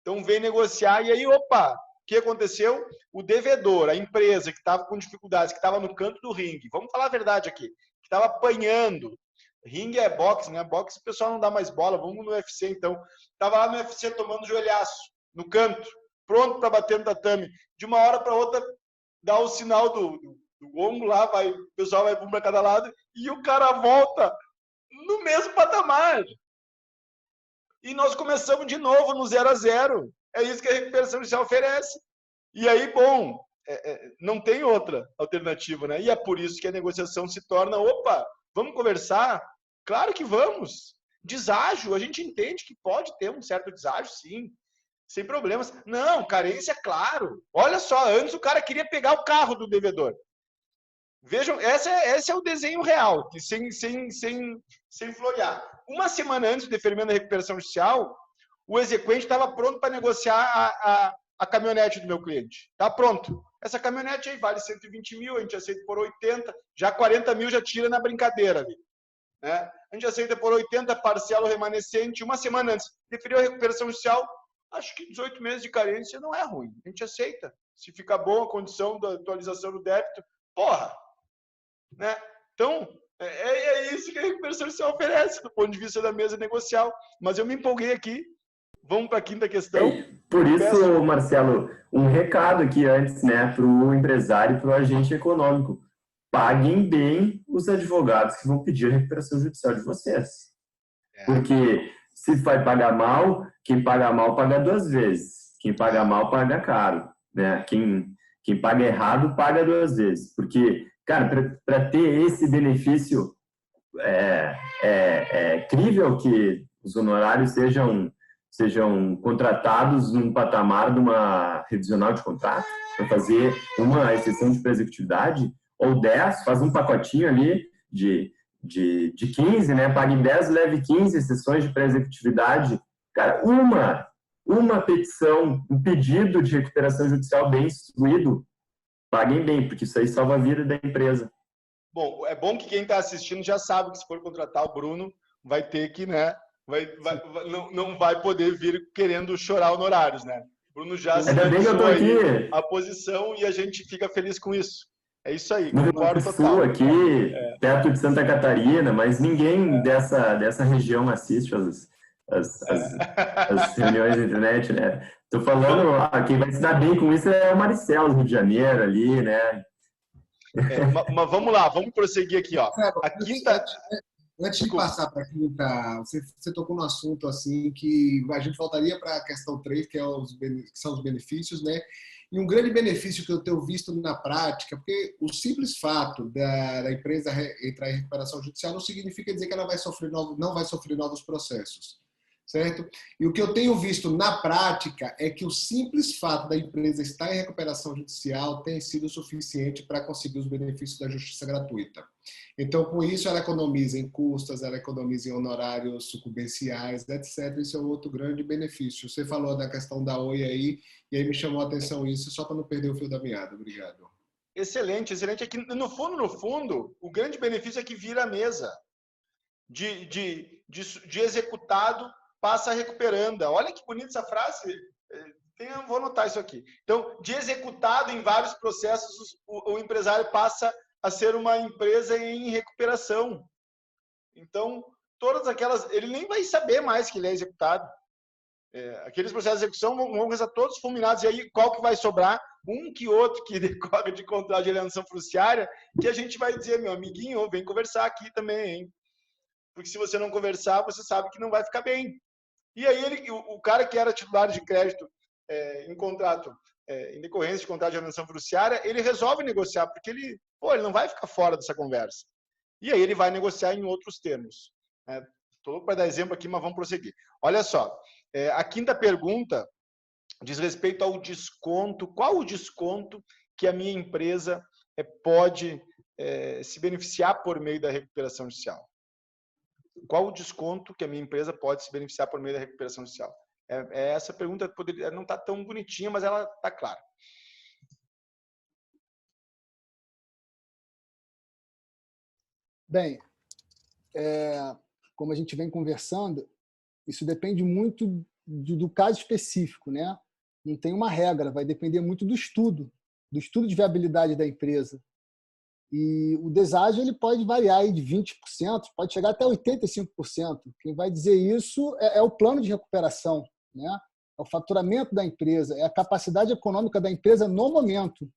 Então, vem negociar e aí, opa, o que aconteceu? O devedor, a empresa que estava com dificuldades, que estava no canto do ringue, vamos falar a verdade aqui, que estava apanhando. Ringue é boxe, né? Boxe o pessoal não dá mais bola, vamos no UFC então. Estava lá no UFC tomando joelhaço, no canto, pronto para bater no tatame. De uma hora para outra, dá o sinal do gongo lá, o pessoal vai para cada lado e o cara volta no mesmo patamar. E nós começamos de novo no 0-0. É isso que a recuperação judicial oferece. E aí, bom, não tem outra alternativa, né? E é por isso que a negociação se torna, opa, vamos conversar? Claro que vamos. Deságio, a gente entende que pode ter um certo deságio, sim, sem problemas. Não, carência, claro. Olha só, antes o cara queria pegar o carro do devedor. Vejam, esse é o desenho real, sem florear. Uma semana antes do deferimento da recuperação judicial, o exequente estava pronto para negociar a caminhonete do meu cliente. Está pronto. Essa caminhonete aí vale 120 mil, a gente aceita por 80, já 40 mil já tira na brincadeira ali. né? A gente aceita por 80, parcela o remanescente, uma semana antes. Deferiu a recuperação judicial, acho que 18 meses de carência não é ruim. A gente aceita. Se fica boa a condição da atualização do débito, porra! Né? Então, é isso que a recuperação judicial oferece, do ponto de vista da mesa negocial. Mas eu me empolguei aqui. Vamos para a quinta questão. Por isso, Marcelo, um recado aqui antes, né, para o empresário e para o agente econômico. Paguem bem os advogados que vão pedir a recuperação judicial de vocês. Porque se vai pagar mal, quem paga mal paga 2 vezes. Quem paga mal paga caro. Né? Quem paga errado paga 2 vezes. Porque, cara, para ter esse benefício, é crível que os honorários sejam contratados num patamar de uma revisional de contrato, para fazer uma exceção de pré-executividade, ou 10, faz um pacotinho ali de 15, né? Pague 10, leve 15 exceções de pré-executividade. Cara, uma petição, um pedido de recuperação judicial bem instruído, paguem bem, porque isso aí salva a vida da empresa. Bom, é bom que quem está assistindo já sabe que se for contratar o Bruno, vai ter que, né? Não vai poder vir querendo chorar honorários, né? O Bruno já se lançou aí a posição e a gente fica feliz com isso. É isso aí, concordo total. Aqui, perto de Santa Catarina, mas ninguém dessa região assiste as reuniões da internet, né? Tô falando, quem vai se dar bem com isso é o Maricel, do Rio de Janeiro, ali, né? Mas vamos lá, vamos prosseguir aqui, ó. A quinta... Antes de passar para a quinta, você tocou no assunto assim que a gente voltaria para a questão 3, que são os benefícios, né? E um grande benefício que eu tenho visto na prática, porque o simples fato da empresa entrar em recuperação judicial não significa dizer que ela não vai sofrer novos processos, certo? E o que eu tenho visto na prática é que o simples fato da empresa estar em recuperação judicial tem sido suficiente para conseguir os benefícios da justiça gratuita. Então, com isso, ela economiza em custas, ela economiza em honorários sucumbenciais, etc. Isso é outro grande benefício. Você falou da questão da OI aí, e aí me chamou a atenção isso, só para não perder o fio da meada. Obrigado. Excelente, excelente. Aqui, no fundo, o grande benefício é que vira a mesa. De executado passa a recuperanda. Olha que bonita essa frase. Vou anotar isso aqui. Então, de executado em vários processos, o empresário passa a ser uma empresa em recuperação. Então, todas aquelas... Ele nem vai saber mais que ele é executado. Aqueles processos de execução vão estar todos fulminados. E aí, qual que vai sobrar? Um que outro que decorre de contrato de alienação fiduciária, que a gente vai dizer, meu amiguinho, vem conversar aqui também, hein? Porque se você não conversar, você sabe que não vai ficar bem. E aí, o cara que era titular de crédito em contrato, em decorrência de contrato de alienação fiduciária, ele resolve negociar, porque ele não vai ficar fora dessa conversa. E aí ele vai negociar em outros termos. Estou louco para dar exemplo aqui, mas vamos prosseguir. Olha só, a quinta pergunta diz respeito ao desconto. Qual o desconto que a minha empresa pode se beneficiar por meio da recuperação judicial? Qual o desconto que a minha empresa pode se beneficiar por meio da recuperação judicial? Essa pergunta não está tão bonitinha, mas ela está clara. Bem, como a gente vem conversando, isso depende muito do caso específico, né? Não tem uma regra, vai depender muito do estudo de viabilidade da empresa. E o deságio ele pode variar aí de 20%, pode chegar até 85%. Quem vai dizer isso é o plano de recuperação, né? É o faturamento da empresa, é a capacidade econômica da empresa no momento.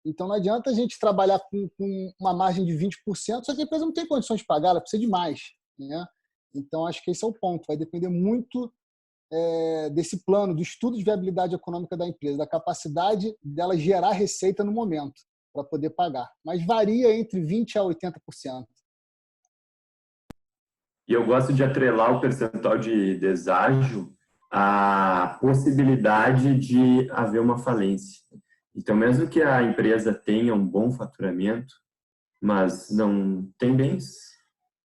Então, não adianta a gente trabalhar com uma margem de 20%, só que a empresa não tem condições de pagar, ela precisa de mais, né? Então, acho que esse é o ponto. Vai depender muito desse plano, do estudo de viabilidade econômica da empresa, da capacidade dela gerar receita no momento para poder pagar. Mas varia entre 20% a 80%. E eu gosto de atrelar o percentual de deságio à possibilidade de haver uma falência. Então, mesmo que a empresa tenha um bom faturamento, mas não tem bens,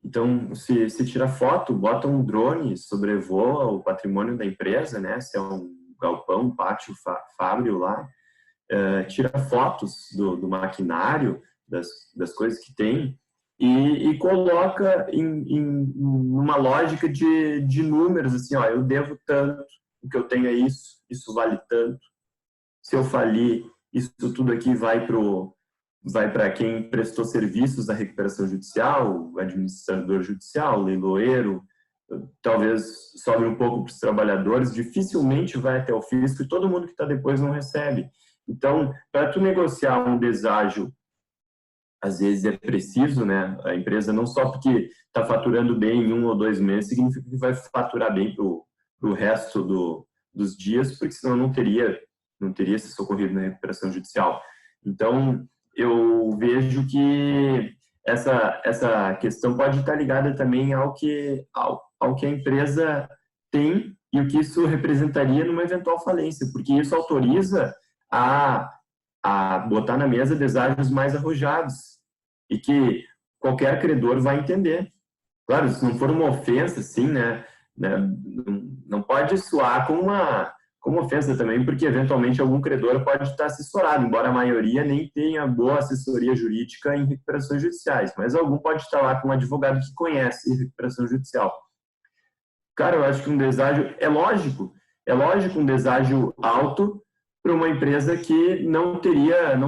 então, se tira foto, bota um drone, sobrevoa o patrimônio da empresa, né? Se é um galpão, um pátio fábrico lá, tira fotos do maquinário, das coisas que tem, e coloca em uma lógica de números, assim, ó, eu devo tanto, o que eu tenho é isso vale tanto. Se eu falir, isso tudo aqui vai para quem prestou serviços da recuperação judicial, administrador judicial, leiloeiro, talvez sobre um pouco para os trabalhadores, dificilmente vai até o fisco e todo mundo que está depois não recebe. Então, para tu negociar um deságio, às vezes é preciso, né? A empresa não só porque está faturando bem em 1 ou 2 meses, significa que vai faturar bem para o resto dos dias, porque senão não teria se socorrido na recuperação judicial. Então, eu vejo que essa questão pode estar ligada também ao que a empresa tem e o que isso representaria numa eventual falência, porque isso autoriza a botar na mesa deságios mais arrojados e que qualquer credor vai entender. Claro, se não for uma ofensa, sim, né? Não pode soar como ofensa também, porque eventualmente algum credor pode estar assessorado, embora a maioria nem tenha boa assessoria jurídica em recuperações judiciais, mas algum pode estar lá com um advogado que conhece recuperação judicial. Cara, eu acho que um deságio é lógico um deságio alto para uma empresa que não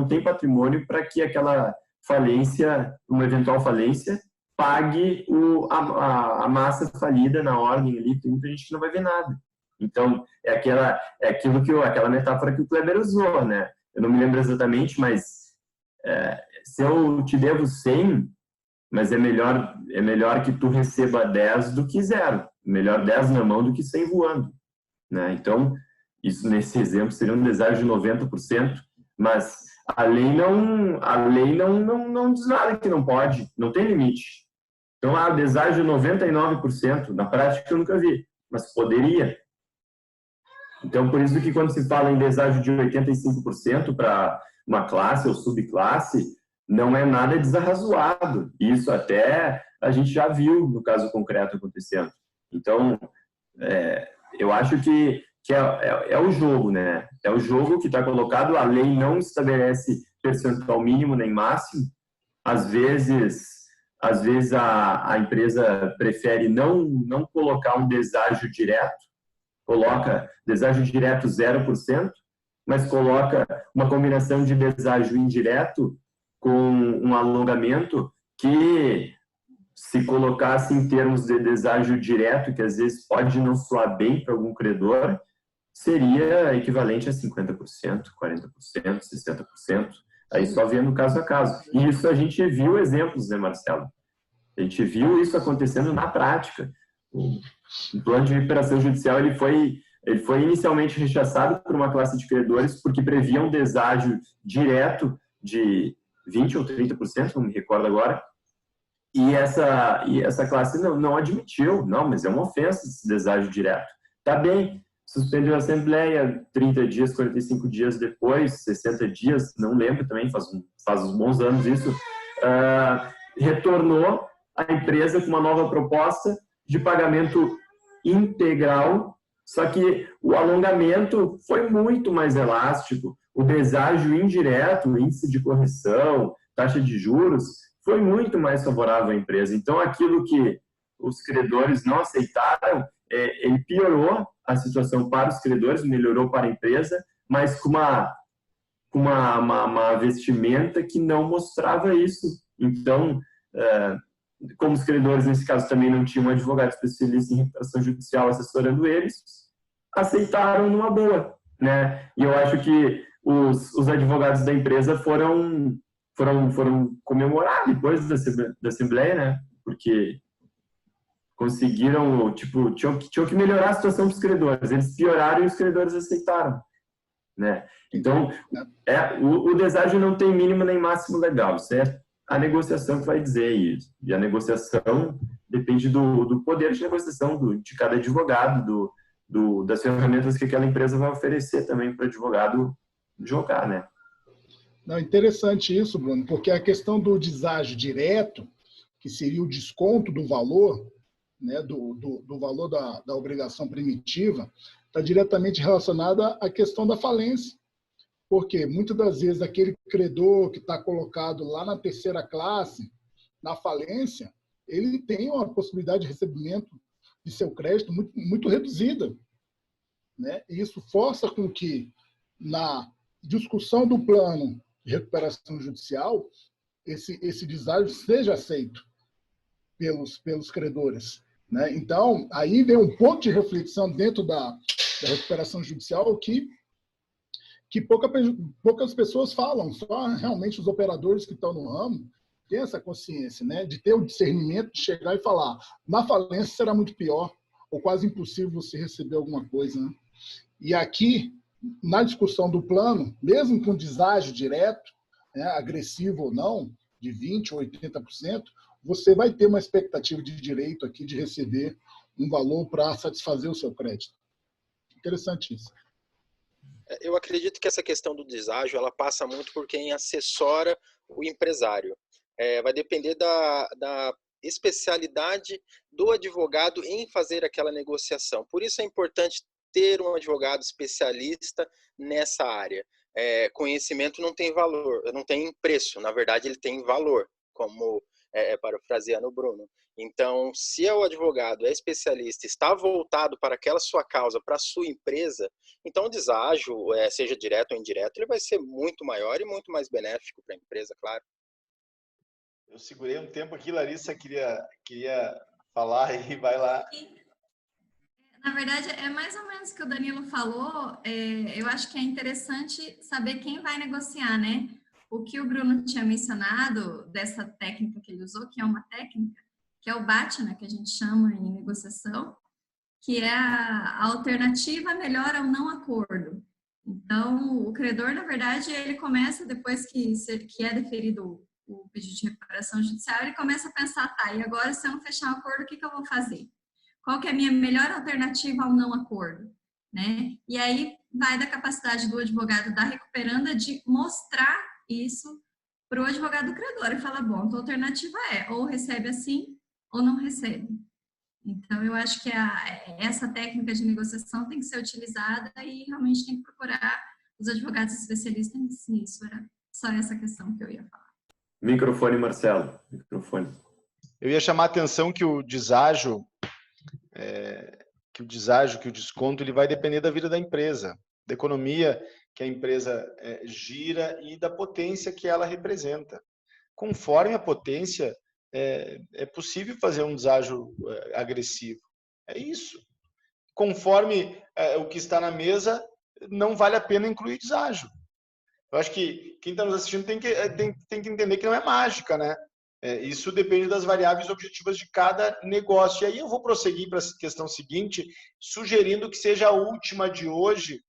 tem patrimônio para que aquela falência, uma eventual falência, pague a massa falida na ordem ali, tem muita gente que não vai ver nada. Então, aquela metáfora que o Kleber usou, né? Eu não me lembro exatamente, mas se eu te devo 100, mas é melhor que tu receba 10 do que 0. Melhor 10 na mão do que 100 voando, né? Então, isso nesse exemplo seria um deságio de 90%, mas a lei não diz nada que não pode, não tem limite. Então, o deságio de 99%, na prática eu nunca vi, mas poderia. Então, por isso que quando se fala em deságio de 85% para uma classe ou subclasse, não é nada desarrazoado. Isso até a gente já viu no caso concreto acontecendo. Então, eu acho que é o jogo, né? É o jogo que está colocado, a lei não estabelece percentual mínimo nem máximo. Às vezes a empresa prefere não colocar um deságio direto, coloca deságio direto 0%, mas coloca uma combinação de deságio indireto com um alongamento que, se colocasse em termos de deságio direto, que às vezes pode não soar bem para algum credor, seria equivalente a 50%, 40%, 60%, aí só vendo caso a caso. E isso a gente viu exemplos, né, Marcelo? A gente viu isso acontecendo na prática. O plano de recuperação judicial ele foi inicialmente rechaçado por uma classe de credores porque previa um deságio direto de 20% ou 30%, não me recordo agora, e essa classe não admitiu. Não, mas é uma ofensa esse deságio direto. Tá bem, suspendeu a Assembleia 30 dias, 45 dias depois, 60 dias, não lembro também, faz uns bons anos isso, retornou a empresa com uma nova proposta de pagamento integral, só que o alongamento foi muito mais elástico, o deságio indireto, o índice de correção, taxa de juros, foi muito mais favorável à empresa. Então, aquilo que os credores não aceitaram, ele piorou a situação para os credores, melhorou para a empresa, mas com uma vestimenta que não mostrava isso. Então, como os credores, nesse caso, também não tinham um advogado especialista em recuperação judicial assessorando eles, aceitaram numa boa, né? E eu acho que os advogados da empresa foram comemorar depois da Assembleia, né? Porque conseguiram, tinham que melhorar a situação dos credores. Eles pioraram e os credores aceitaram, né? Então, o deságio não tem mínimo nem máximo legal, certo? A negociação que vai dizer isso. E a negociação depende do poder de negociação de cada advogado, das ferramentas que aquela empresa vai oferecer também para o advogado jogar, né? Não, interessante isso, Bruno, porque a questão do deságio direto, que seria o desconto do valor, né, do valor da obrigação primitiva, está diretamente relacionada à questão da falência. Porque muitas das vezes aquele credor que está colocado lá na terceira classe, na falência, ele tem uma possibilidade de recebimento de seu crédito muito, muito reduzida, né? E isso força com que, na discussão do plano de recuperação judicial, esse deságio seja aceito pelos credores, né? Então, aí vem um ponto de reflexão dentro da recuperação judicial que poucas pessoas falam, só realmente os operadores que estão no ramo têm essa consciência, né? De ter o discernimento de chegar e falar, na falência será muito pior, ou quase impossível você receber alguma coisa, né? E aqui, na discussão do plano, mesmo com deságio direto, né, agressivo ou não, de 20% ou 80%, você vai ter uma expectativa de direito aqui de receber um valor para satisfazer o seu crédito. Interessante isso. Eu acredito que essa questão do deságio, ela passa muito por quem assessora o empresário. Vai depender da especialidade do advogado em fazer aquela negociação. Por isso é importante ter um advogado especialista nessa área. Conhecimento não tem valor, não tem preço, na verdade ele tem valor, como parafraseando o Bruno. Então, se o advogado é especialista, está voltado para aquela sua causa, para a sua empresa, então o deságio, seja direto ou indireto, ele vai ser muito maior e muito mais benéfico para a empresa, claro. Eu segurei um tempo aqui, Larissa, queria falar e vai lá. Na verdade, é mais ou menos o que o Danilo falou. Eu acho que é interessante saber quem vai negociar, né? O que o Bruno tinha mencionado dessa técnica que ele usou, que é uma técnica, que é o BATNA, que a gente chama em negociação, que é a alternativa melhor ao não acordo. Então, o credor, na verdade, ele começa, depois que é deferido o pedido de recuperação judicial, ele começa a pensar, tá, e agora se eu não fechar o acordo, o que eu vou fazer? Qual que é a minha melhor alternativa ao não acordo? Né? E aí vai da capacidade do advogado da recuperanda de mostrar isso para o advogado credor e falar, bom, a alternativa é ou recebe assim ou não recebe. Então, eu acho que essa técnica de negociação tem que ser utilizada e realmente tem que procurar os advogados especialistas nisso. Era só essa questão que eu ia falar. Microfone, Marcelo. Microfone. Eu ia chamar a atenção que o deságio, que o desconto, ele vai depender da vida da empresa, da economia que a empresa gira e da potência que ela representa. Conforme a potência, é possível fazer um deságio agressivo. É isso. Conforme o que está na mesa, não vale a pena incluir deságio. Eu acho que quem está nos assistindo tem que entender que não é mágica, né? Isso depende das variáveis objetivas de cada negócio. E aí eu vou prosseguir para a questão seguinte, sugerindo que seja a última de hoje.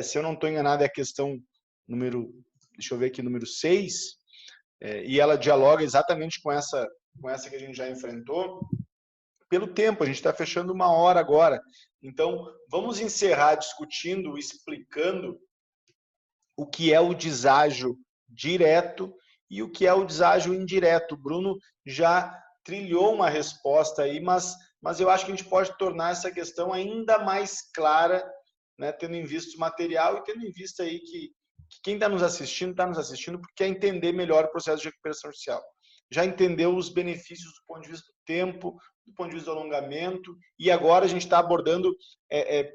Se eu não estou enganado, é a questão número 6, e ela dialoga exatamente com essa que a gente já enfrentou. Pelo tempo, a gente está fechando 1 hora agora. Então, vamos encerrar discutindo, explicando o que é o deságio direto e o que é o deságio indireto. O Bruno já trilhou uma resposta aí, mas eu acho que a gente pode tornar essa questão ainda mais clara, né, tendo em vista o material e tendo em vista aí que quem está nos assistindo porque quer entender melhor o processo de recuperação judicial. Já entendeu os benefícios do ponto de vista do tempo, do ponto de vista do alongamento, e agora a gente está abordando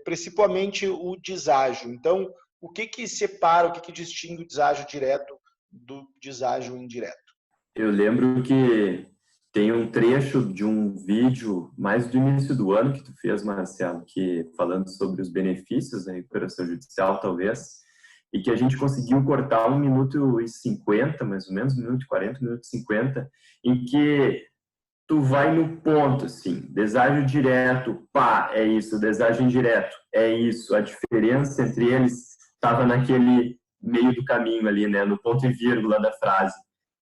principalmente o deságio. Então, o que separa, o que distingue o deságio direto do deságio indireto? Eu lembro que tem um trecho de um vídeo mais do início do ano que tu fez, Marcelo, falando sobre os benefícios da recuperação judicial, talvez, e que a gente conseguiu cortar 1 minuto e 50, mais ou menos, 1 minuto e 40, 1 minuto e 50, em que tu vai no ponto, assim, deságio direto, pá, é isso, deságio indireto, é isso, a diferença entre eles estava naquele meio do caminho ali, né, no ponto e vírgula da frase.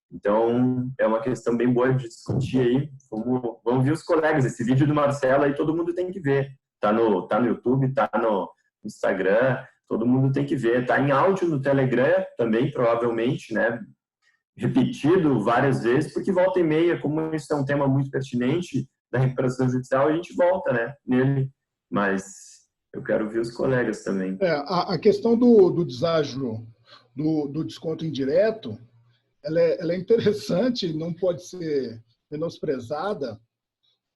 Então, é uma questão bem boa de discutir aí. Vamos ver os colegas. Esse vídeo do Marcelo aí todo mundo tem que ver. Tá no YouTube, tá no Instagram, todo mundo tem que ver. Tá em áudio no Telegram também, provavelmente, né? Repetido várias vezes, porque volta e meia, como isso é um tema muito pertinente da recuperação judicial, a gente volta, né, nele. Mas eu quero ver os colegas também. A questão do deságio, do desconto indireto, ela é interessante, não pode ser menosprezada,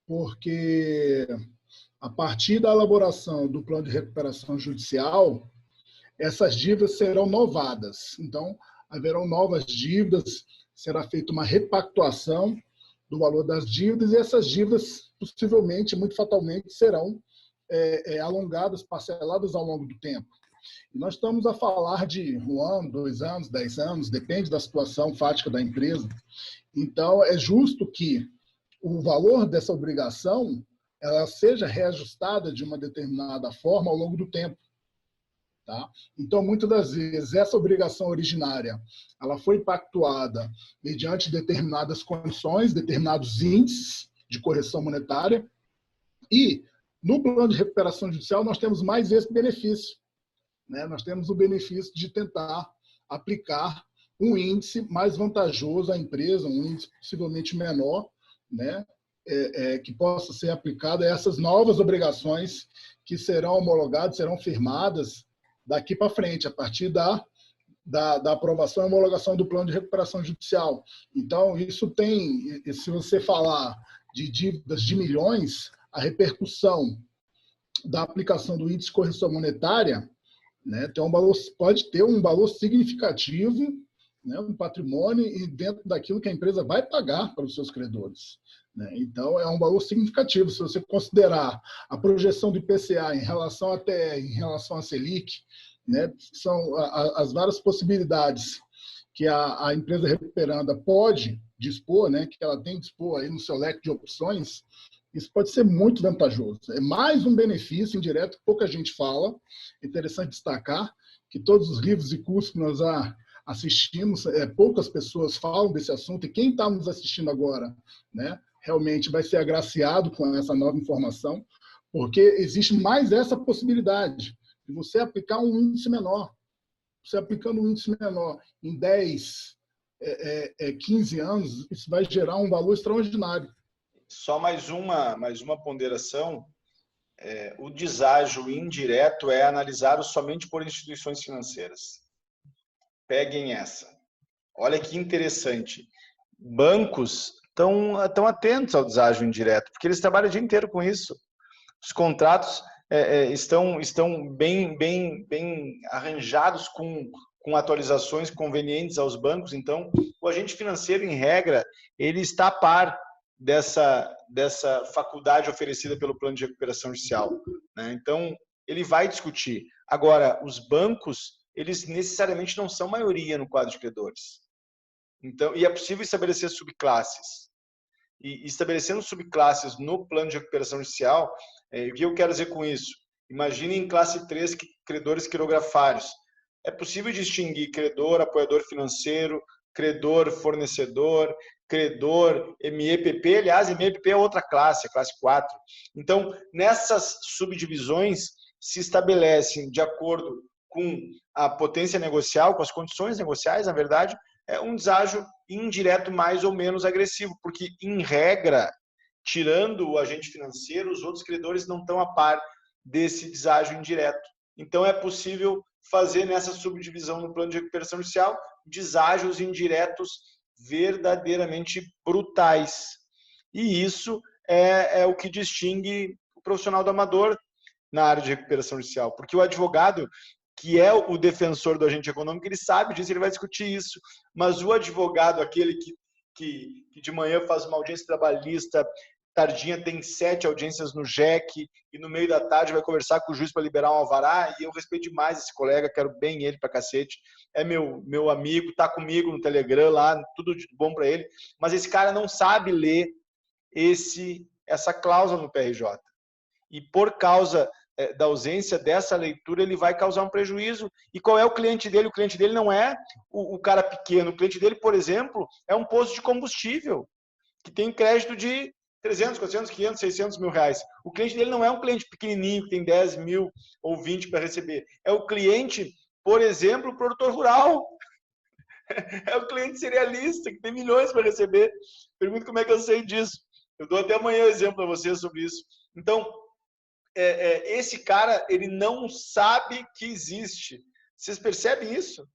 porque a partir da elaboração do plano de recuperação judicial, essas dívidas serão novadas. Então, haverão novas dívidas, será feita uma repactuação do valor das dívidas, e essas dívidas, possivelmente, muito fatalmente, serão alongadas, parceladas ao longo do tempo. E nós estamos a falar de 1 ano, 2 anos, 10 anos, depende da situação fática da empresa. Então, é justo que o valor dessa obrigação ela seja reajustada de uma determinada forma ao longo do tempo. Tá? Então, muitas das vezes, essa obrigação originária ela foi pactuada mediante determinadas condições, determinados índices de correção monetária, e no plano de recuperação judicial nós temos mais esse benefício. Né? Nós temos o benefício de tentar aplicar um índice mais vantajoso à empresa, um índice possivelmente menor, né? Que possa ser aplicado a essas novas obrigações que serão homologadas, serão firmadas daqui para frente, a partir da aprovação e homologação do plano de recuperação judicial. Então, isso tem, se você falar de dívidas de milhões, a repercussão da aplicação do índice de correção monetária, né, pode ter um valor significativo, né, um patrimônio e dentro daquilo que a empresa vai pagar para os seus credores. Né? Então, é um valor significativo. Se você considerar a projeção do IPCA em relação à TR, em relação à Selic, né, são as várias possibilidades que a empresa recuperanda pode dispor, né, que ela tem que dispor aí no seu leque de opções, isso pode ser muito vantajoso. É mais um benefício indireto que pouca gente fala. É interessante destacar que todos os livros e cursos que nós assistimos, poucas pessoas falam desse assunto, e quem está nos assistindo agora, né, realmente vai ser agraciado com essa nova informação, porque existe mais essa possibilidade de você aplicar um índice menor. Você aplicando um índice menor em 10, 15 anos, isso vai gerar um valor extraordinário. Só mais uma ponderação. O deságio indireto é analisado somente por instituições financeiras. Peguem essa. Olha que interessante. Bancos estão atentos ao deságio indireto, porque eles trabalham o dia inteiro com isso. Os contratos estão bem arranjados com atualizações convenientes aos bancos. Então, o agente financeiro, em regra, ele está a par dessa faculdade oferecida pelo plano de recuperação judicial. Né? Então, ele vai discutir. Agora, os bancos, eles necessariamente não são maioria no quadro de credores. Então, e é possível estabelecer subclasses. E estabelecendo subclasses no plano de recuperação judicial, o que eu quero dizer com isso? Imagine em classe 3 credores quirografários. É possível distinguir credor, apoiador financeiro, credor, fornecedor, credor, MEPP. Aliás, MEPP é outra classe, a classe 4. Então, nessas subdivisões se estabelecem, de acordo com a potência negocial, com as condições negociais, na verdade, um deságio indireto mais ou menos agressivo, porque, em regra, tirando o agente financeiro, os outros credores não estão a par desse deságio indireto. Então, é possível fazer nessa subdivisão no plano de recuperação judicial deságios indiretos verdadeiramente brutais. E isso é o que distingue o profissional do amador na área de recuperação judicial, porque o advogado, que é o defensor do agente econômico, ele sabe disso, ele vai discutir isso, mas o advogado, aquele que de manhã faz uma audiência trabalhista, tardinha tem 7 audiências no JEC, e no meio da tarde vai conversar com o juiz para liberar um alvará, e eu respeito demais esse colega, quero bem ele pra cacete, é meu amigo, tá comigo no Telegram lá, tudo de bom para ele, mas esse cara não sabe ler essa cláusula no PRJ. E por causa da ausência dessa leitura, ele vai causar um prejuízo. E qual é o cliente dele? O cliente dele não é o cara pequeno. O cliente dele, por exemplo, é um posto de combustível, que tem crédito de 300, 400, 500, 600 mil reais. O cliente dele não é um cliente pequenininho, que tem 10 mil ou 20 para receber. É o cliente, por exemplo, produtor rural. É o cliente cerealista, que tem milhões para receber. Pergunta como é que eu sei disso. Eu dou até amanhã um exemplo para vocês sobre isso. Então, esse cara, ele não sabe que existe. Vocês percebem isso?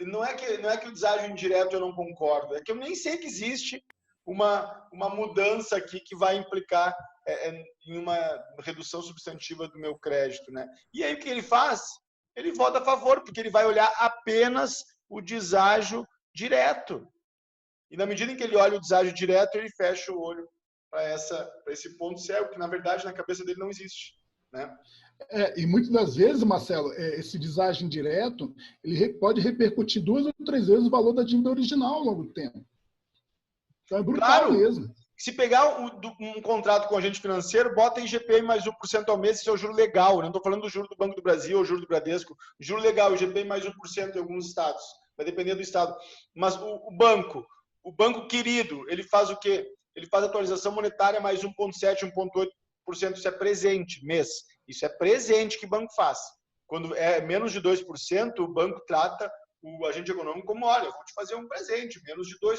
Não é que o deságio indireto eu não concordo, é que eu nem sei que existe uma mudança aqui que vai implicar em uma redução substantiva do meu crédito, né? E aí o que ele faz? Ele vota a favor, porque ele vai olhar apenas o deságio direto. E na medida em que ele olha o deságio direto, ele fecha o olho para esse ponto cego, que na verdade na cabeça dele não existe, né? E muitas das vezes, Marcelo, esse deságio indireto, ele pode repercutir 2 ou 3 vezes o valor da dívida original ao longo do tempo. Então é brutal mesmo. Se pegar um contrato com agente financeiro, bota em IGPM mais 1% ao mês, isso é o juro legal. Não estou falando do juro do Banco do Brasil ou juro do Bradesco. Juro legal, IGPM mais 1% em alguns estados. Vai depender do estado. Mas o banco querido, ele faz o quê? Ele faz atualização monetária mais 1,7%, 1,8%. Isso é presente, mês. Isso é presente que o banco faz. Quando é menos de 2%, o banco trata o agente econômico como, olha, eu vou te fazer um presente, menos de 2%.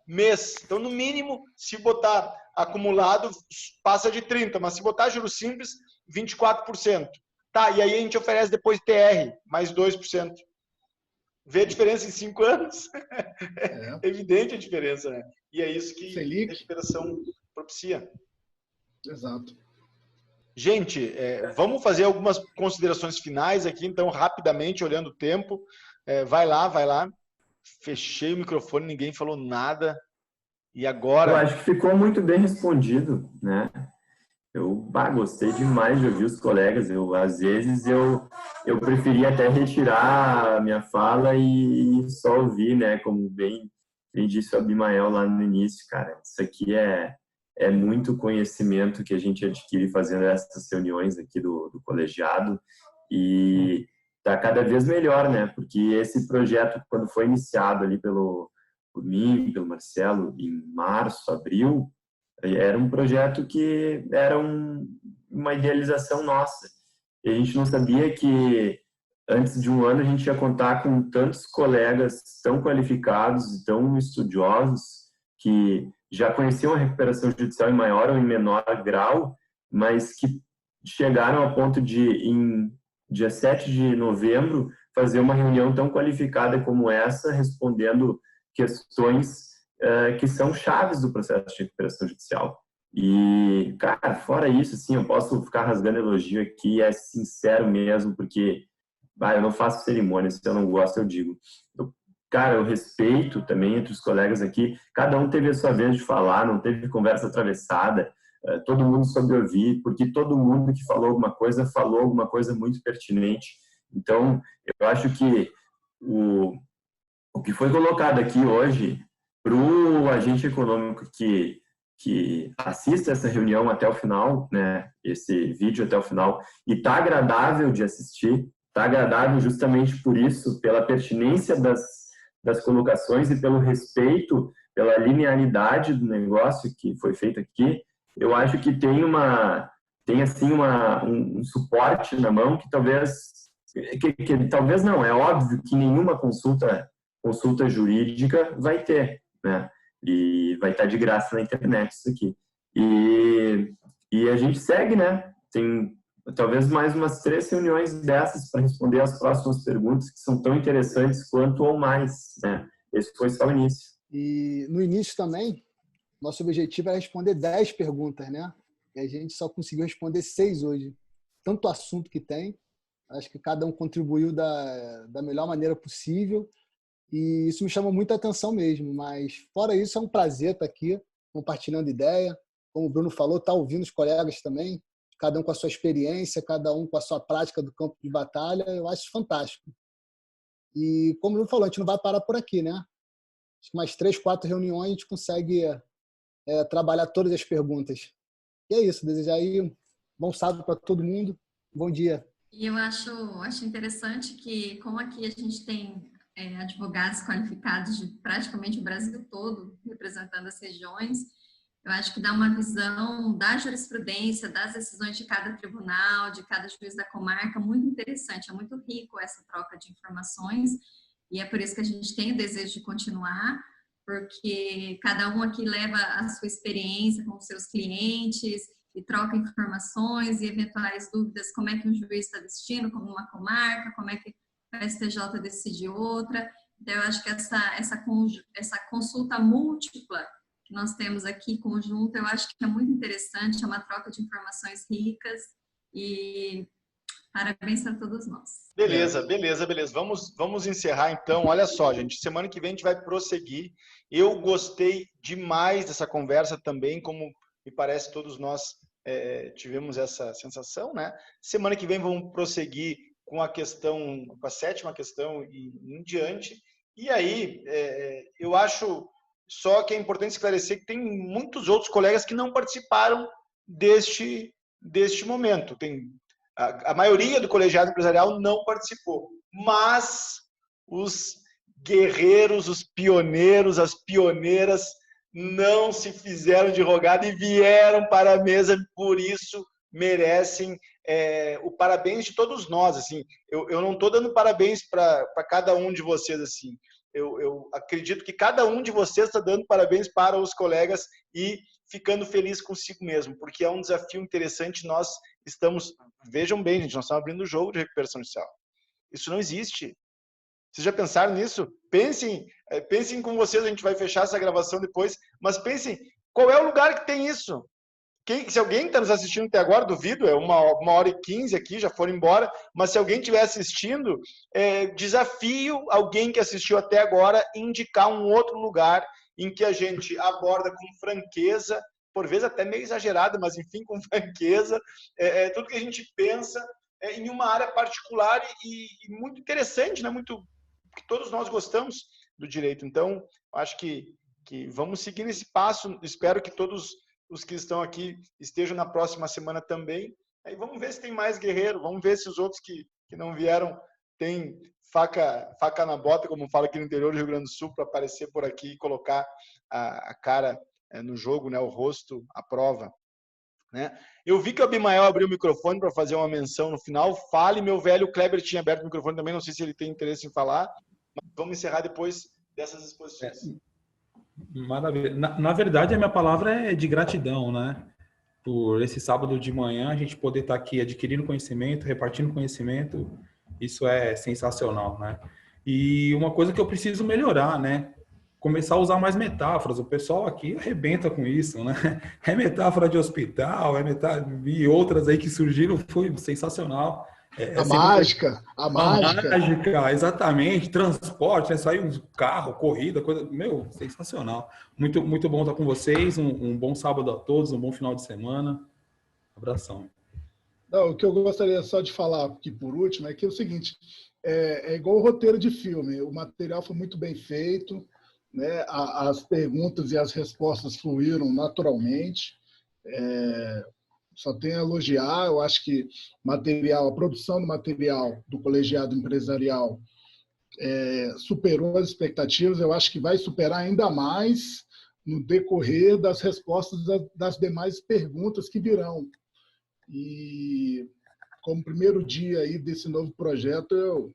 Mês. Então, no mínimo, se botar acumulado, passa de 30%, mas se botar juros simples, 24%. Tá, e aí a gente oferece depois TR, mais 2%. Vê a diferença em 5 anos? É evidente a diferença, né? E é isso que a recuperação propicia. Exato. Gente, vamos fazer algumas considerações finais aqui, então, rapidamente, olhando o tempo. Vai lá. Fechei o microfone, ninguém falou nada. E agora... Eu acho que ficou muito bem respondido, né? Eu gostei demais de ouvir os colegas. Às vezes, eu preferia até retirar a minha fala e só ouvir, né? Como bem disse o Abimael lá no início, cara. Isso aqui é muito conhecimento que a gente adquire fazendo essas reuniões aqui do colegiado. E... está cada vez melhor, né? Porque esse projeto, quando foi iniciado ali por mim, pelo Marcelo, em março, abril, era um projeto que era uma idealização nossa. E a gente não sabia que antes de um ano a gente ia contar com tantos colegas tão qualificados e tão estudiosos que já conheciam a recuperação judicial em maior ou em menor grau, mas que chegaram ao ponto de, em dia 7 de novembro, fazer uma reunião tão qualificada como essa, respondendo questões que são chaves do processo de recuperação judicial. E, cara, fora isso, assim, eu posso ficar rasgando elogio aqui, é sincero mesmo, porque eu não faço cerimônia, se eu não gosto, eu digo. Cara, eu respeito também entre os colegas aqui, cada um teve a sua vez de falar, não teve conversa atravessada, todo mundo soube ouvir, porque todo mundo que falou alguma coisa muito pertinente. Então, eu acho que o que foi colocado aqui hoje para o agente econômico que assista essa reunião até o final, né, esse vídeo até o final, e está agradável de assistir, está agradável justamente por isso, pela pertinência das colocações e pelo respeito, pela linearidade do negócio que foi feito aqui. Eu acho que tem assim um suporte na mão que talvez talvez não, é óbvio que nenhuma consulta jurídica vai ter, né? E vai estar de graça na internet isso aqui. E a gente segue, né? Tem talvez mais umas 3 reuniões dessas para responder as próximas perguntas que são tão interessantes quanto ou mais, né? Esse foi só o início. E no início também, nosso objetivo era responder 10 perguntas, né? E a gente só conseguiu responder 6 hoje. Tanto assunto que tem, acho que cada um contribuiu da melhor maneira possível. E isso me chama muita atenção mesmo. Mas, fora isso, é um prazer estar aqui, compartilhando ideia. Como o Bruno falou, estar ouvindo os colegas também, cada um com a sua experiência, cada um com a sua prática do campo de batalha. Eu acho fantástico. E, como o Bruno falou, a gente não vai parar por aqui, né? Acho que mais 3, 4 reuniões a gente consegue trabalhar todas as perguntas. E é isso. Desejar aí um bom sábado para todo mundo. Bom dia. E eu acho interessante que, como aqui a gente tem advogados qualificados de praticamente o Brasil todo, representando as regiões, eu acho que dá uma visão da jurisprudência, das decisões de cada tribunal, de cada juiz da comarca, muito interessante. É muito rico essa troca de informações e é por isso que a gente tem o desejo de continuar, porque cada um aqui leva a sua experiência com os seus clientes e troca informações e eventuais dúvidas, como é que um juiz está vestindo, como uma comarca, como é que o STJ decide outra. Então, eu acho que essa consulta múltipla que nós temos aqui, conjunta, eu acho que é muito interessante, é uma troca de informações ricas e parabéns para todos nós. Beleza. Vamos encerrar então. Olha só, gente, semana que vem a gente vai prosseguir. Eu gostei demais dessa conversa também, como me parece todos nós tivemos essa sensação, né? Semana que vem vamos prosseguir com a questão, com a 7ª questão e em diante. E aí, eu acho só que é importante esclarecer que tem muitos outros colegas que não participaram deste momento. A maioria do colegiado empresarial não participou, mas os guerreiros, os pioneiros, as pioneiras não se fizeram de rogado e vieram para a mesa, por isso merecem o parabéns de todos nós. Assim, eu não estou dando parabéns para cada um de vocês, assim. Eu acredito que cada um de vocês está dando parabéns para os colegas e ficando feliz consigo mesmo, porque é um desafio interessante. Nós estamos, vejam bem, gente, nós estamos abrindo o jogo de recuperação judicial. Isso não existe. Vocês já pensaram nisso? Pensem com vocês, a gente vai fechar essa gravação depois, mas pensem, qual é o lugar que tem isso? Se alguém está nos assistindo até agora, duvido, é 1h15 aqui, já foram embora, mas se alguém estiver assistindo, desafio alguém que assistiu até agora indicar um outro lugar em que a gente aborda com franqueza, por vezes até meio exagerada, mas enfim, com franqueza, tudo que a gente pensa em uma área particular e muito interessante, né? Muito que todos nós gostamos do direito. Então, acho que vamos seguir nesse passo. Espero que todos os que estão aqui estejam na próxima semana também. Aí vamos ver se tem mais guerreiro, vamos ver se os outros que não vieram têm faca na bota, como fala aqui no interior do Rio Grande do Sul, para aparecer por aqui e colocar a cara no jogo, né, o rosto à prova. Né? Eu vi que o Abimael abriu o microfone para fazer uma menção no final. Fale, meu velho. O Kleber tinha aberto o microfone também, não sei se ele tem interesse em falar, mas vamos encerrar depois dessas exposições. Maravilha. Na verdade, a minha palavra é de gratidão, né? Por esse sábado de manhã a gente poder estar aqui adquirindo conhecimento, repartindo conhecimento, isso é sensacional, né? E uma coisa que eu preciso melhorar, né? Começar a usar mais metáforas. O pessoal aqui arrebenta com isso, né? É metáfora de hospital, e outras aí que surgiram, foi sensacional. A mágica, exatamente, transporte, né? Saiu um carro, corrida, coisa, meu, sensacional. Muito, muito bom estar com vocês, um bom sábado a todos, um bom final de semana. Abração. Não, o que eu gostaria só de falar aqui por último é que é o seguinte, é igual o roteiro de filme, o material foi muito bem feito, né? As perguntas e as respostas fluíram naturalmente, só tenho a elogiar. Eu acho que a produção do material do colegiado empresarial superou as expectativas. Eu acho que vai superar ainda mais no decorrer das respostas das demais perguntas que virão. E como primeiro dia aí desse novo projeto, eu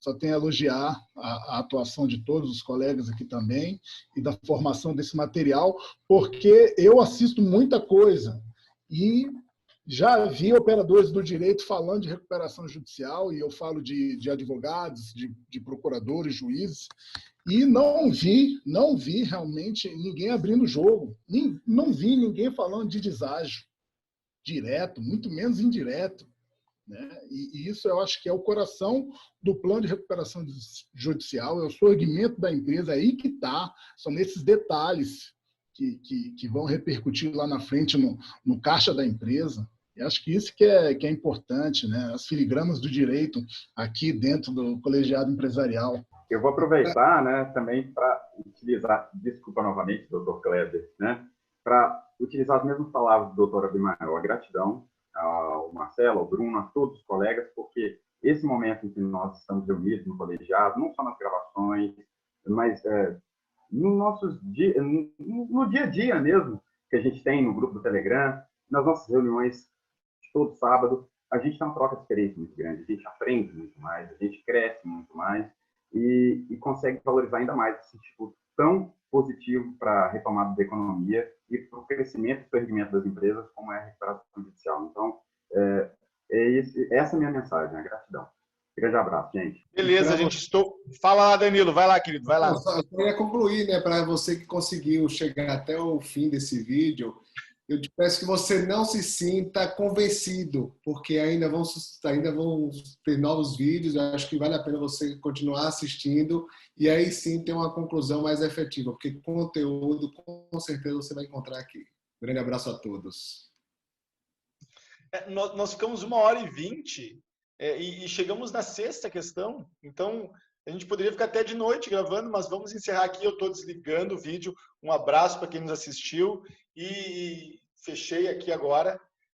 só tenho a elogiar a atuação de todos os colegas aqui também e da formação desse material, porque eu assisto muita coisa e já vi operadores do direito falando de recuperação judicial, e eu falo de advogados, de procuradores, juízes, e não vi realmente ninguém abrindo o jogo, não vi ninguém falando de deságio direto, muito menos indireto. Né? E isso eu acho que é o coração do plano de recuperação judicial, é o sorgimento da empresa, aí que está, são nesses detalhes que vão repercutir lá na frente no caixa da empresa. E acho que isso que é importante, né? As filigramas do direito aqui dentro do colegiado empresarial. Eu vou aproveitar, né, também para utilizar, desculpa novamente, doutor Kleber, né, para utilizar as mesmas palavras do doutor Abimael, a gratidão ao Marcelo, ao Bruno, a todos os colegas, porque esse momento em que nós estamos reunidos no colegiado, não só nas gravações, mas no dia a dia mesmo, que a gente tem no grupo do Telegram, nas nossas reuniões de todo sábado, a gente tem uma troca de experiência muito grande, a gente aprende muito mais, a gente cresce muito mais e consegue valorizar ainda mais esse tipo tão positivo para a retomada da economia e para o crescimento e surgimento das empresas, como é a recuperação judicial. Então, essa é a minha mensagem, a gratidão. Grande abraço, gente. Beleza, a gente estou... Fala lá, Danilo. Vai lá, querido. Vai lá. Eu só queria concluir, né, para você que conseguiu chegar até o fim desse vídeo, eu te peço que você não se sinta convencido, porque ainda vão ter novos vídeos, eu acho que vale a pena você continuar assistindo e aí sim ter uma conclusão mais efetiva, porque conteúdo com certeza você vai encontrar aqui. Um grande abraço a todos. Nós ficamos 1h20 e chegamos na sexta questão, então a gente poderia ficar até de noite gravando, mas vamos encerrar aqui. Eu estou desligando o vídeo. Um abraço para quem nos assistiu e fechei aqui agora.